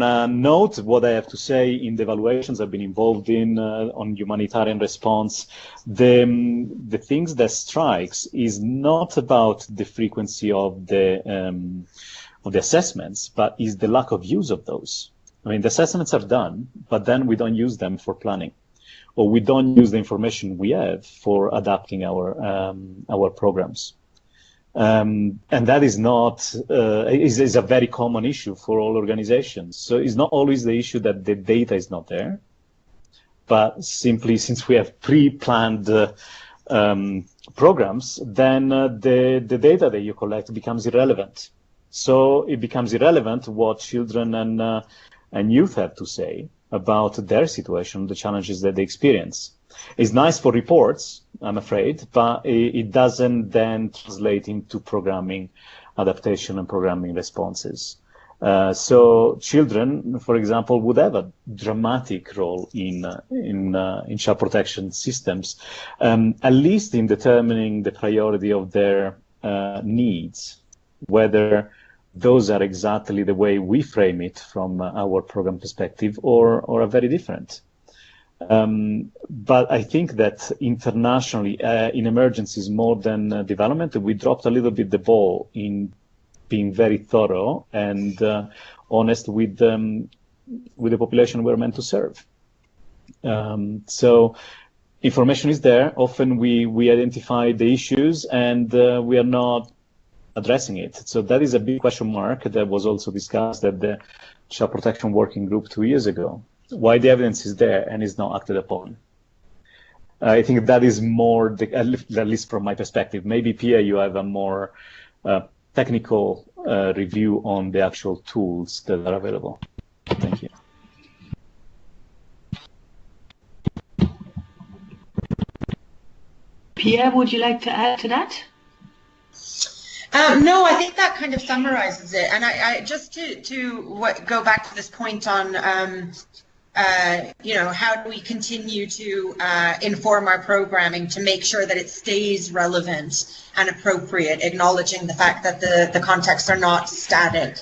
a note, what I have to say, in the evaluations I've been involved in on humanitarian response, the things that strikes is not about the frequency of the assessments, but is the lack of use of those. I mean, the assessments are done, but then we don't use them for planning, or we don't use the information we have for adapting our programs. And that is not is a very common issue for all organizations. So it's not always the issue that the data is not there, but simply since we have pre-planned programs, then the data that you collect becomes irrelevant. So it becomes irrelevant what children and youth have to say about their situation, the challenges that they experience. It's nice for reports, I'm afraid, but it doesn't then translate into programming adaptation and programming responses. So children, for example, would have a dramatic role in child protection systems, at least in determining the priority of their needs, whether those are exactly the way we frame it from our program perspective or are very different. But I think that internationally, in emergencies more than development, we dropped a little bit the ball in being very thorough and honest with the population we're meant to serve. So information is there. Often we identify the issues and we are not addressing it. So that is a big question mark that was also discussed at the Child Protection Working Group 2 years ago. Why the evidence is there and is not acted upon. I think that is more, at least from my perspective. Maybe, Pia, you have a more technical review on the actual tools that are available. Thank you. Pia, would you like to add to that? No, I think that kind of summarizes it. And I just to go back to this point on how do we continue to inform our programming to make sure that it stays relevant and appropriate, acknowledging the fact that the contexts are not static.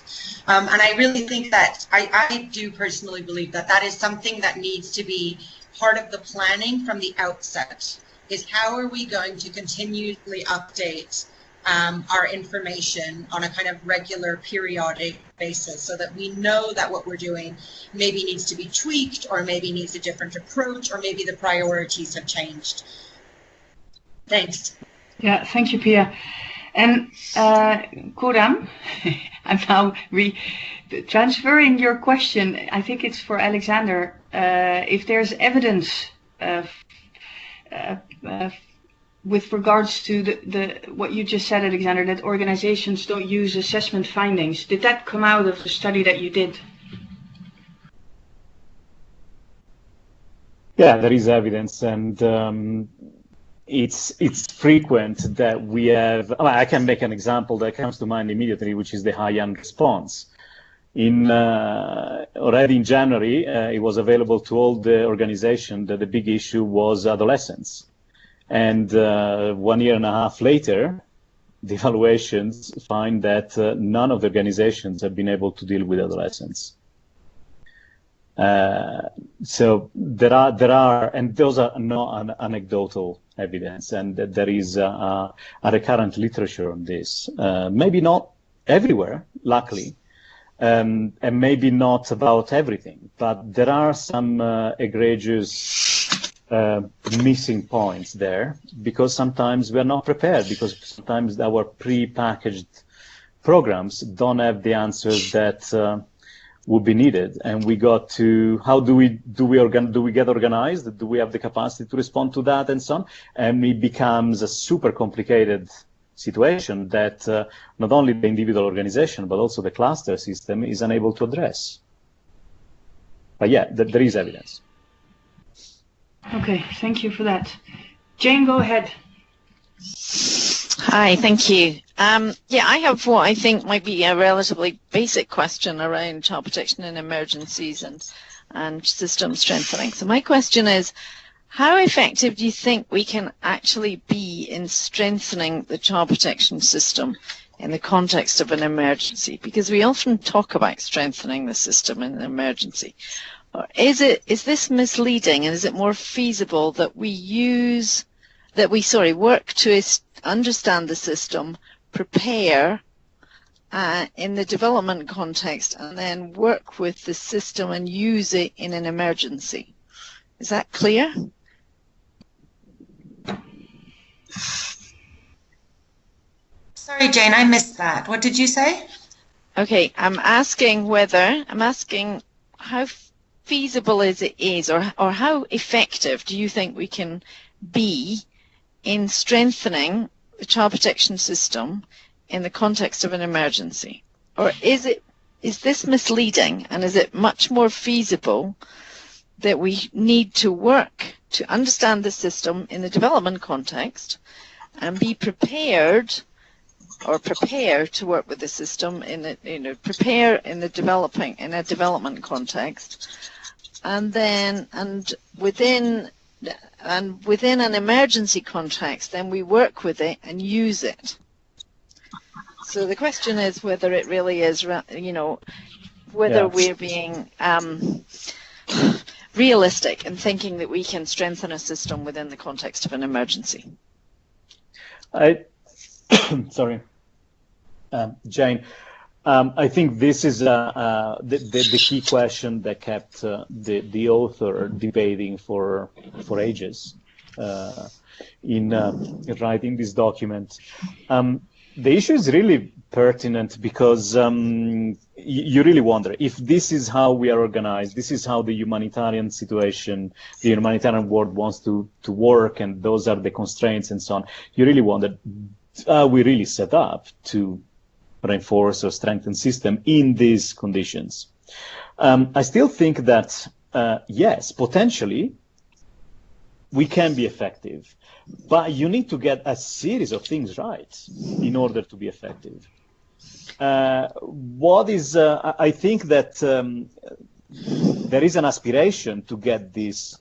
And I really think that I do personally believe that that is something that needs to be part of the planning from the outset, is how are we going to continually update our information on a kind of regular periodic basis, so that we know that what we're doing maybe needs to be tweaked, or maybe needs a different approach, or maybe the priorities have changed. Thanks. Yeah, thank you, Pia. And Kuram, I'm now transferring your question. I think it's for Alexander. If there's evidence with regards to the what you just said, Alexander, that organizations don't use assessment findings, did that come out of the study that you did? Yeah, there is evidence, and it's frequent that we have. I can make an example that comes to mind immediately, which is the high-end response. Already in January, it was available to all the organizations that the big issue was adolescents. And 1 year and a half later, the evaluations find that none of the organizations have been able to deal with adolescents. So there are, and those are not anecdotal evidence, and there is a recurrent literature on this. Maybe not everywhere, luckily, and maybe not about everything, but there are some egregious missing points there, because sometimes we're not prepared, because sometimes our pre-packaged programs don't have the answers that would be needed, and we got to how do we get organized? Do we have the capacity to respond to that, and so on? And it becomes a super complicated situation that not only the individual organization but also the cluster system is unable to address. But yeah, there is evidence. Okay, thank you for that. Jane, go ahead. Hi, thank you. Yeah, I have what I think might be a relatively basic question around child protection in emergencies and system strengthening. So my question is, how effective do you think we can actually be in strengthening the child protection system in the context of an emergency? Because we often talk about strengthening the system in an emergency. Or is this misleading, and is it more feasible that we work to understand the system, prepare in the development context, and then work with the system and use it in an emergency? Is that clear? Sorry, Jane, I missed that. What did you say? Okay, I'm asking how feasible is, or how effective do you think we can be in strengthening the child protection system in the context of an emergency? Or is this misleading, and is it much more feasible that we need to work to understand the system in the development context and be prepared, or prepare to work with the system in a development context, and within an emergency context, then we work with it and use it? So the question is whether it really is, whether we're being realistic in thinking that we can strengthen a system within the context of an emergency. Sorry, Jane. I think this is the key question that kept the author debating for ages in writing this document. The issue is really pertinent because you really wonder if this is how we are organized, this is how the humanitarian situation, the humanitarian world wants to work, and those are the constraints and so on. You really wonder, are we really set up to reinforce or strengthen system in these conditions? I still think that, yes, potentially we can be effective, but you need to get a series of things right in order to be effective. I think that there is an aspiration to get this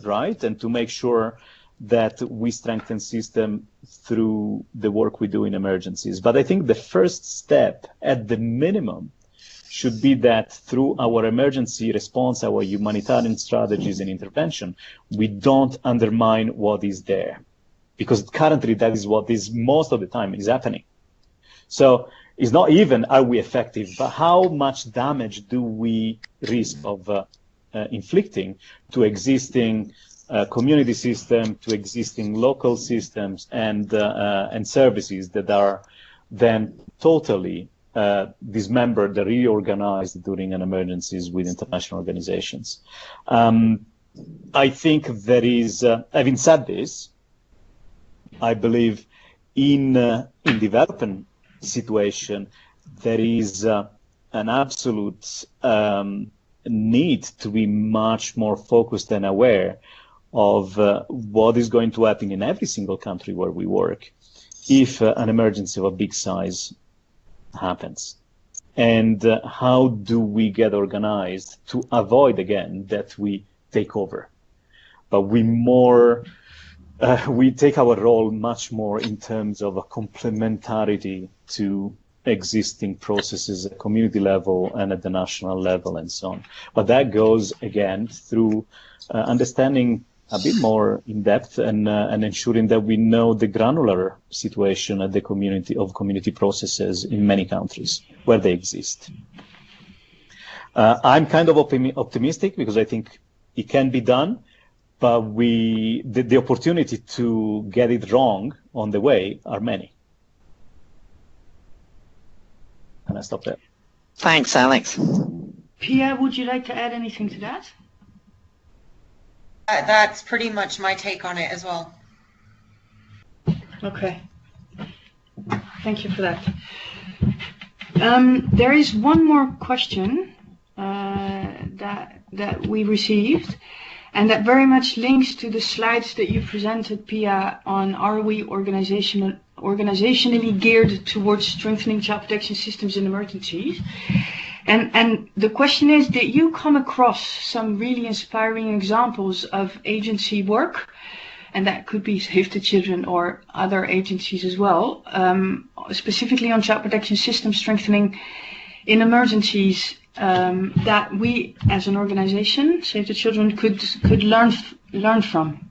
right and to make sure that we strengthen system through the work we do in emergencies. But I think the first step, at the minimum, should be that through our emergency response, our humanitarian strategies and intervention, we don't undermine what is there. Because currently that is what is most of the time is happening. So it's not even are we effective, but how much damage do we risk of inflicting to existing community system, to existing local systems and services that are then totally dismembered, reorganized during an emergencies with international organizations. I think there is, having said this, I believe in developing situation, there is an absolute need to be much more focused and aware of what is going to happen in every single country where we work if an emergency of a big size happens. And how do we get organized to avoid, again, that we take over? But we take our role much more in terms of a complementarity to existing processes at community level and at the national level and so on. But that goes, again, through understanding a bit more in depth and ensuring that we know the granular situation at the community processes in many countries where they exist. I'm kind of optimistic because I think it can be done. But the opportunity to get it wrong on the way are many. And I stop there. Thanks, Alex. Pia, would you like to add anything to that? That's pretty much my take on it as well. Okay. Thank you for that. There is one more question that we received. And that very much links to the slides that you presented, Pia, on are we organizationally geared towards strengthening child protection systems in emergencies? And the question is, did you come across some really inspiring examples of agency work? And that could be Save the Children or other agencies as well, specifically on child protection system strengthening in emergencies, that we as an organization, Save the Children, could learn from?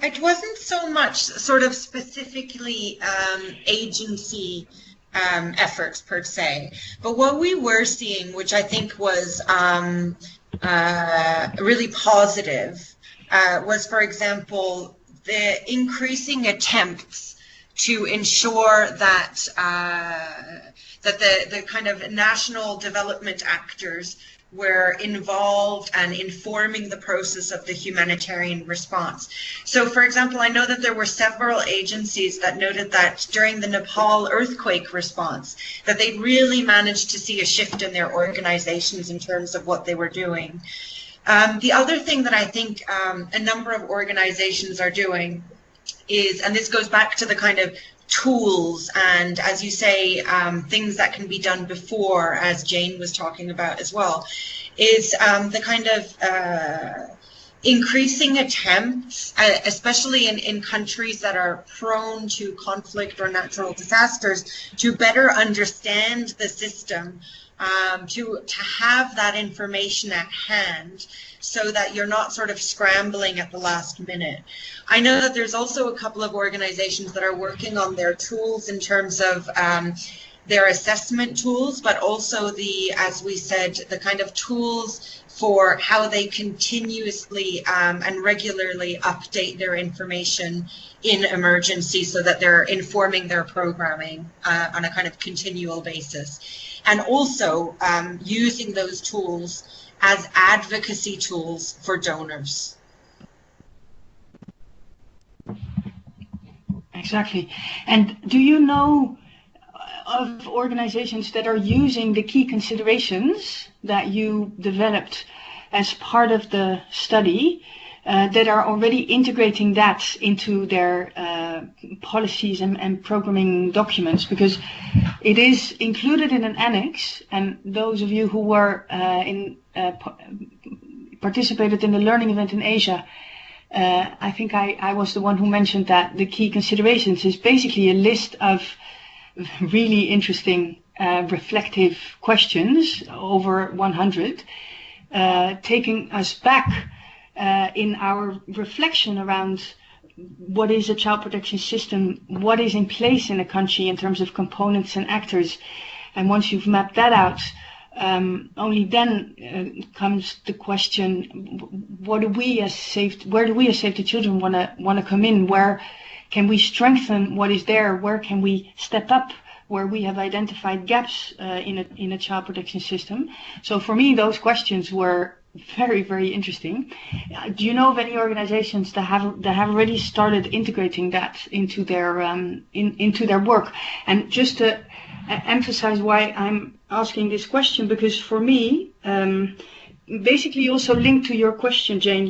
It wasn't so much sort of specifically agency efforts per se, but what we were seeing, which I think was really positive, was, for example, the increasing attempts to ensure that the kind of national development actors were involved and informing the process of the humanitarian response. So, for example, I know that there were several agencies that noted that during the Nepal earthquake response, that they really managed to see a shift in their organizations in terms of what they were doing. The other thing that I think a number of organizations are doing is, and this goes back to the kind of tools and, as you say, things that can be done before, as Jane was talking about as well, is the kind of increasing attempts, especially in countries that are prone to conflict or natural disasters, to better understand the system, to have that information at hand so that you're not sort of scrambling at the last minute. I know that there's also a couple of organizations that are working on their tools in terms of their assessment tools, but also as we said, the kind of tools for how they continuously and regularly update their information in emergency so that they're informing their programming on a kind of continual basis. And also using those tools as advocacy tools for donors. Exactly. And do you know of organizations that are using the key considerations that you developed as part of the study, that are already integrating that into their policies and programming documents? Because it is included in an annex, and those of you who were participated in the learning event in Asia, I think I was the one who mentioned that the key considerations is basically a list of really interesting reflective questions, over 100, taking us back in our reflection around what is a child protection system, what is in place in a country in terms of components and actors. And once you've mapped that out, only then comes the question: where do we as Save the Children want to come in? Where can we strengthen what is there? Where can we step up where we have identified gaps in a child protection system? So for me, those questions were very, very interesting. Do you know of any organizations that have already started integrating that into their into their work? And just to emphasize why I'm asking this question, because for me, basically also linked to your question, Jane,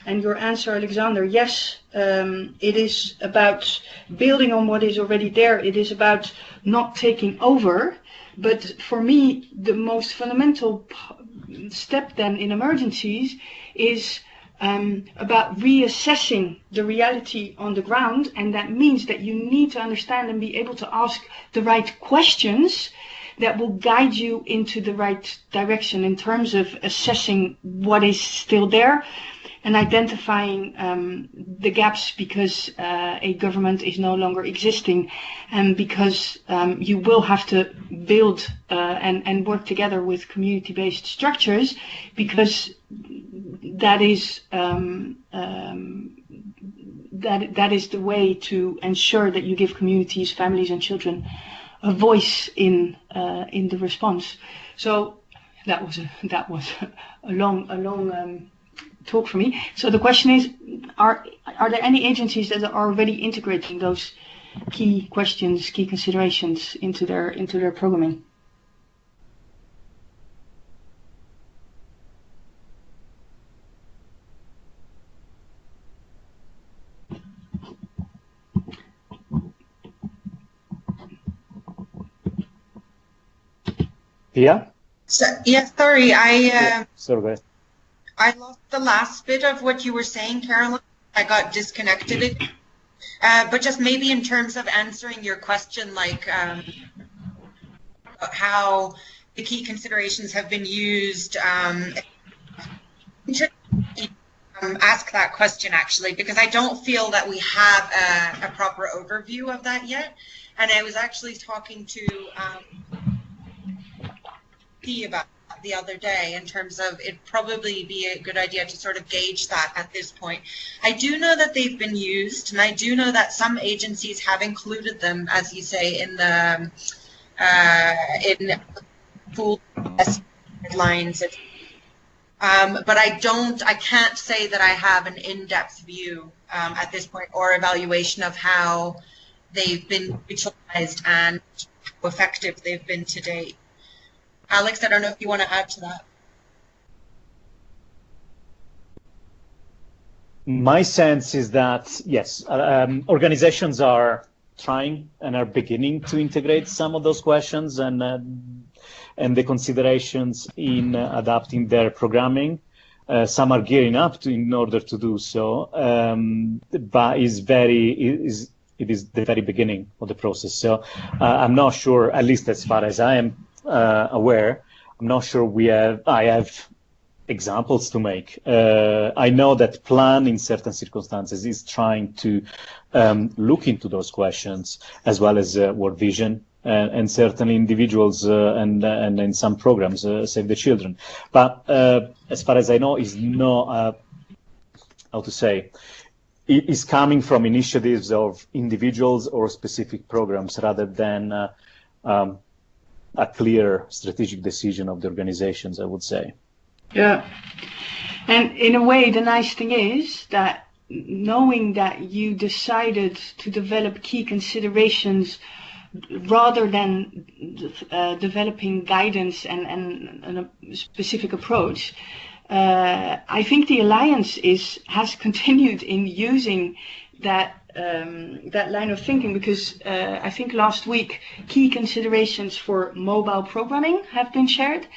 and your answer, Alexander, yes, it is about building on what is already there. It is about not taking over. But for me, the most fundamental step then in emergencies is about reassessing the reality on the ground. And that means that you need to understand and be able to ask the right questions that will guide you into the right direction in terms of assessing what is still there and identifying the gaps, because a government is no longer existing, and because you will have to build and work together with community-based structures, because that is that is the way to ensure that you give communities, families, and children a voice in the response. So that was a long talk for me. So the question is, are there any agencies that are already integrating those key questions, key considerations into their programming? Yeah. So, yeah, sorry, Sorry. I lost the last bit of what you were saying, Caroline. I got disconnected. But just maybe in terms of answering your question, like how the key considerations have been used, ask that question actually, because I don't feel that we have a proper overview of that yet. And I was actually talking to P about the other day in terms of it'd probably be a good idea to sort of gauge that at this point. I do know that they've been used, and I do know that some agencies have included them, as you say, in the in pool guidelines. But I can't say that I have an in-depth view at this point, or evaluation of how they've been utilized and how effective they've been to date. Alex, I don't know if you want to add to that. My sense is that, yes, organizations are trying and are beginning to integrate some of those questions and the considerations in adapting their programming. Some are gearing up in order to do so, but it is the very beginning of the process. So I'm not sure, at least as far as I am aware, I'm not sure I have examples to make. I know that Plan in certain circumstances is trying to look into those questions, as well as World Vision and certain individuals and in some programs, Save the Children. But as far as I know, is not how to say. It is coming from initiatives of individuals or specific programs rather than a clear strategic decision of the organizations, I would say. Yeah. And in a way, the nice thing is that knowing that you decided to develop key considerations rather than developing guidance and a specific approach, I think the Alliance has continued in using that line of thinking, because I think last week key considerations for mobile programming have been shared,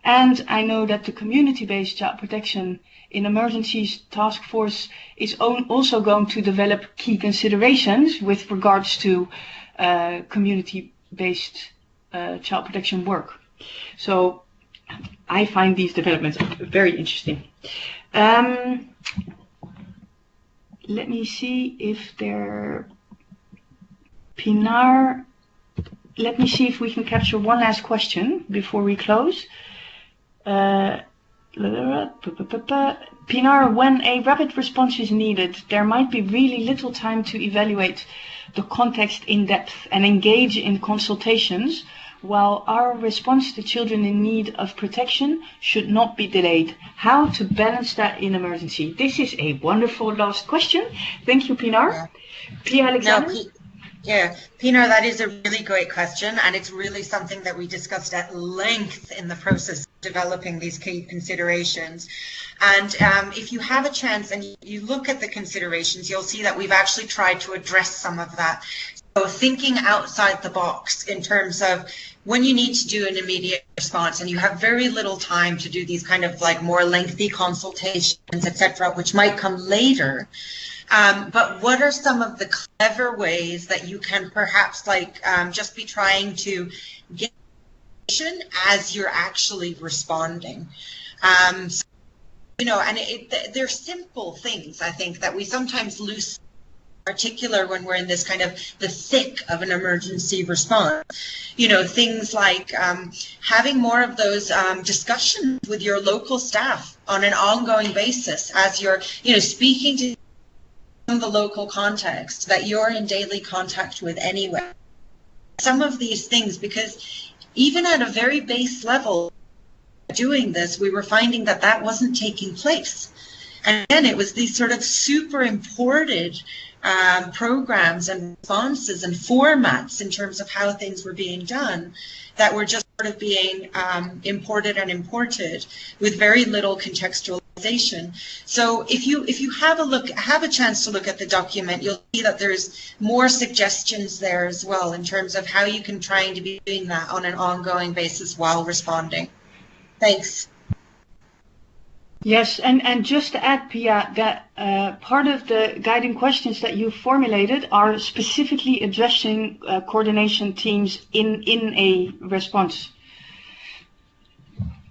and I know that the community-based child protection in emergencies task force is also going to develop key considerations with regards to community-based child protection work. So I find these developments very interesting. Let me see if Pinar, let me see if we can capture one last question before we close. Pinar, when a rapid response is needed, there might be really little time to evaluate the context in depth and engage in consultations, while our response to children in need of protection should not be delayed. How to balance that in emergency? This is a wonderful last question. Thank you, Pinar. Yeah. Pia Alexander? Yeah, Pinar, that is a really great question, and it's really something that we discussed at length in the process of developing these key considerations. And if you have a chance and you look at the considerations, you'll see that we've actually tried to address some of that. So thinking outside the box in terms of when you need to do an immediate response and you have very little time to do these kind of like more lengthy consultations, etc., which might come later. But what are some of the clever ways that you can perhaps like just be trying to get information as you're actually responding? So, you know, and they're simple things, I think, that we sometimes lose particular when we're in this kind of the thick of an emergency response. You know, things like having more of those discussions with your local staff on an ongoing basis as you're, you know, speaking to the local context that you're in daily contact with anyway. Some of these things, because even at a very base level doing this, we were finding that that wasn't taking place. And then it was these sort of super imported programs and responses and formats in terms of how things were being done that were just sort of being imported and imported with very little contextualization. So if you have a chance to look at the document, you'll see that there's more suggestions there as well in terms of how you can try to be doing that on an ongoing basis while responding. Thanks. Yes, and just to add, Pia, that part of the guiding questions that you formulated are specifically addressing coordination teams in a response.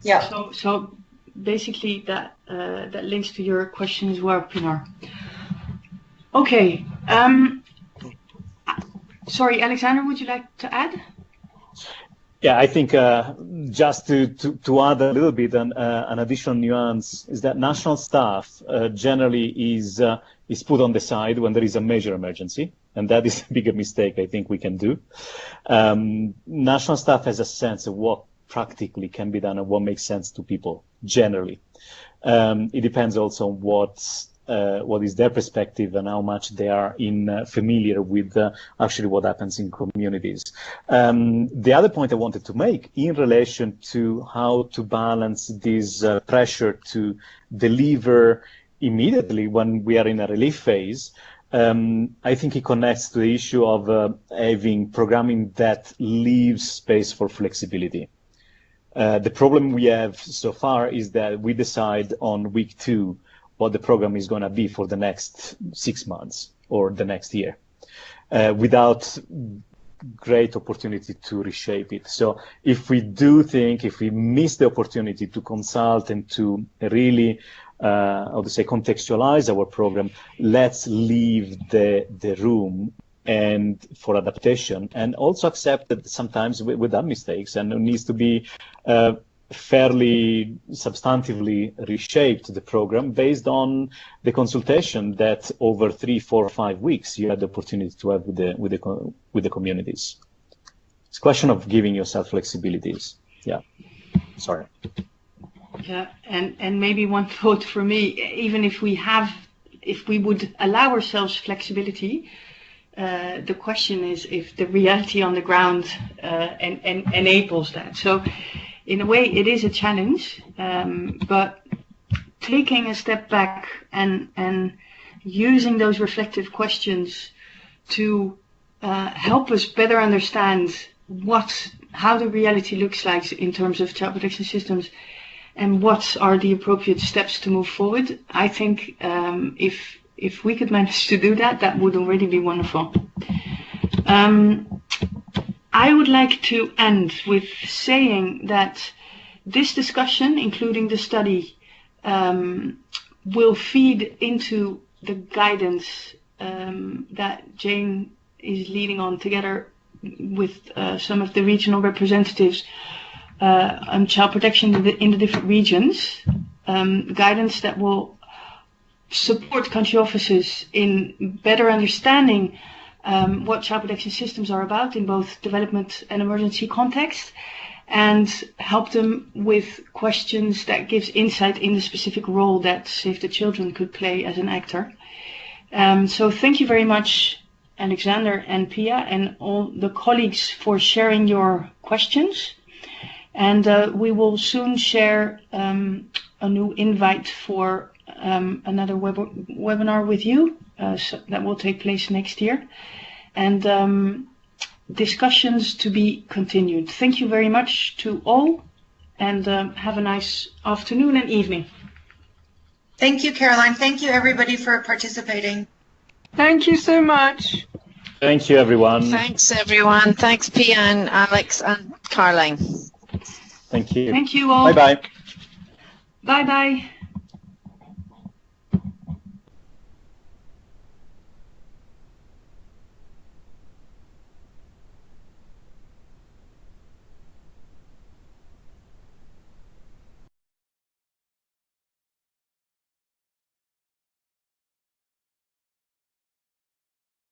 Yeah. So basically that links to your question as well, Pinar. Okay. Sorry, Alexander, would you like to add? Yeah, I think just to add a little bit an additional nuance is that national staff generally is put on the side when there is a major emergency, and that is a bigger mistake I think we can do. National staff has a sense of what practically can be done and what makes sense to people generally. It depends also on what is their perspective and how much they are familiar with actually what happens in communities. The other point I wanted to make in relation to how to balance this pressure to deliver immediately when we are in a relief phase, I think it connects to the issue of having programming that leaves space for flexibility. The problem we have so far is that we decide on week 2 what the program is going to be for the next 6 months or the next year, without great opportunity to reshape it. So if we miss the opportunity to consult and to really, contextualize our program, let's leave the room and for adaptation, and also accept that sometimes we've done mistakes and it needs to be fairly substantively reshaped the program based on the consultation that over 3, 4, 5 weeks you had the opportunity to have with the communities. It's a question of giving yourself flexibilities. Yeah. Sorry. Yeah, and maybe one thought for me, even if we would allow ourselves flexibility, the question is if the reality on the ground enables that. So in a way, it is a challenge, but taking a step back and using those reflective questions to help us better understand how the reality looks like in terms of child protection systems and what are the appropriate steps to move forward. I think if we could manage to do that, that would already be wonderful. I would like to end with saying that this discussion, including the study, will feed into the guidance that Jane is leading on together with some of the regional representatives on child protection in the different regions. Guidance that will support country offices in better understanding what child protection systems are about in both development and emergency context, and help them with questions that gives insight in the specific role that Save the Children could play as an actor. So thank you very much, Alexander and Pia and all the colleagues, for sharing your questions. And we will soon share a new invite for another webinar with you so that will take place next year. And discussions to be continued. Thank you very much to all, and have a nice afternoon and evening. Thank you, Caroline. Thank you, everybody, for participating. Thank you so much. Thank you, everyone. Thanks, everyone. Thanks, Pia and Alex and Caroline. Thank you. Thank you all. Bye-bye. Bye-bye.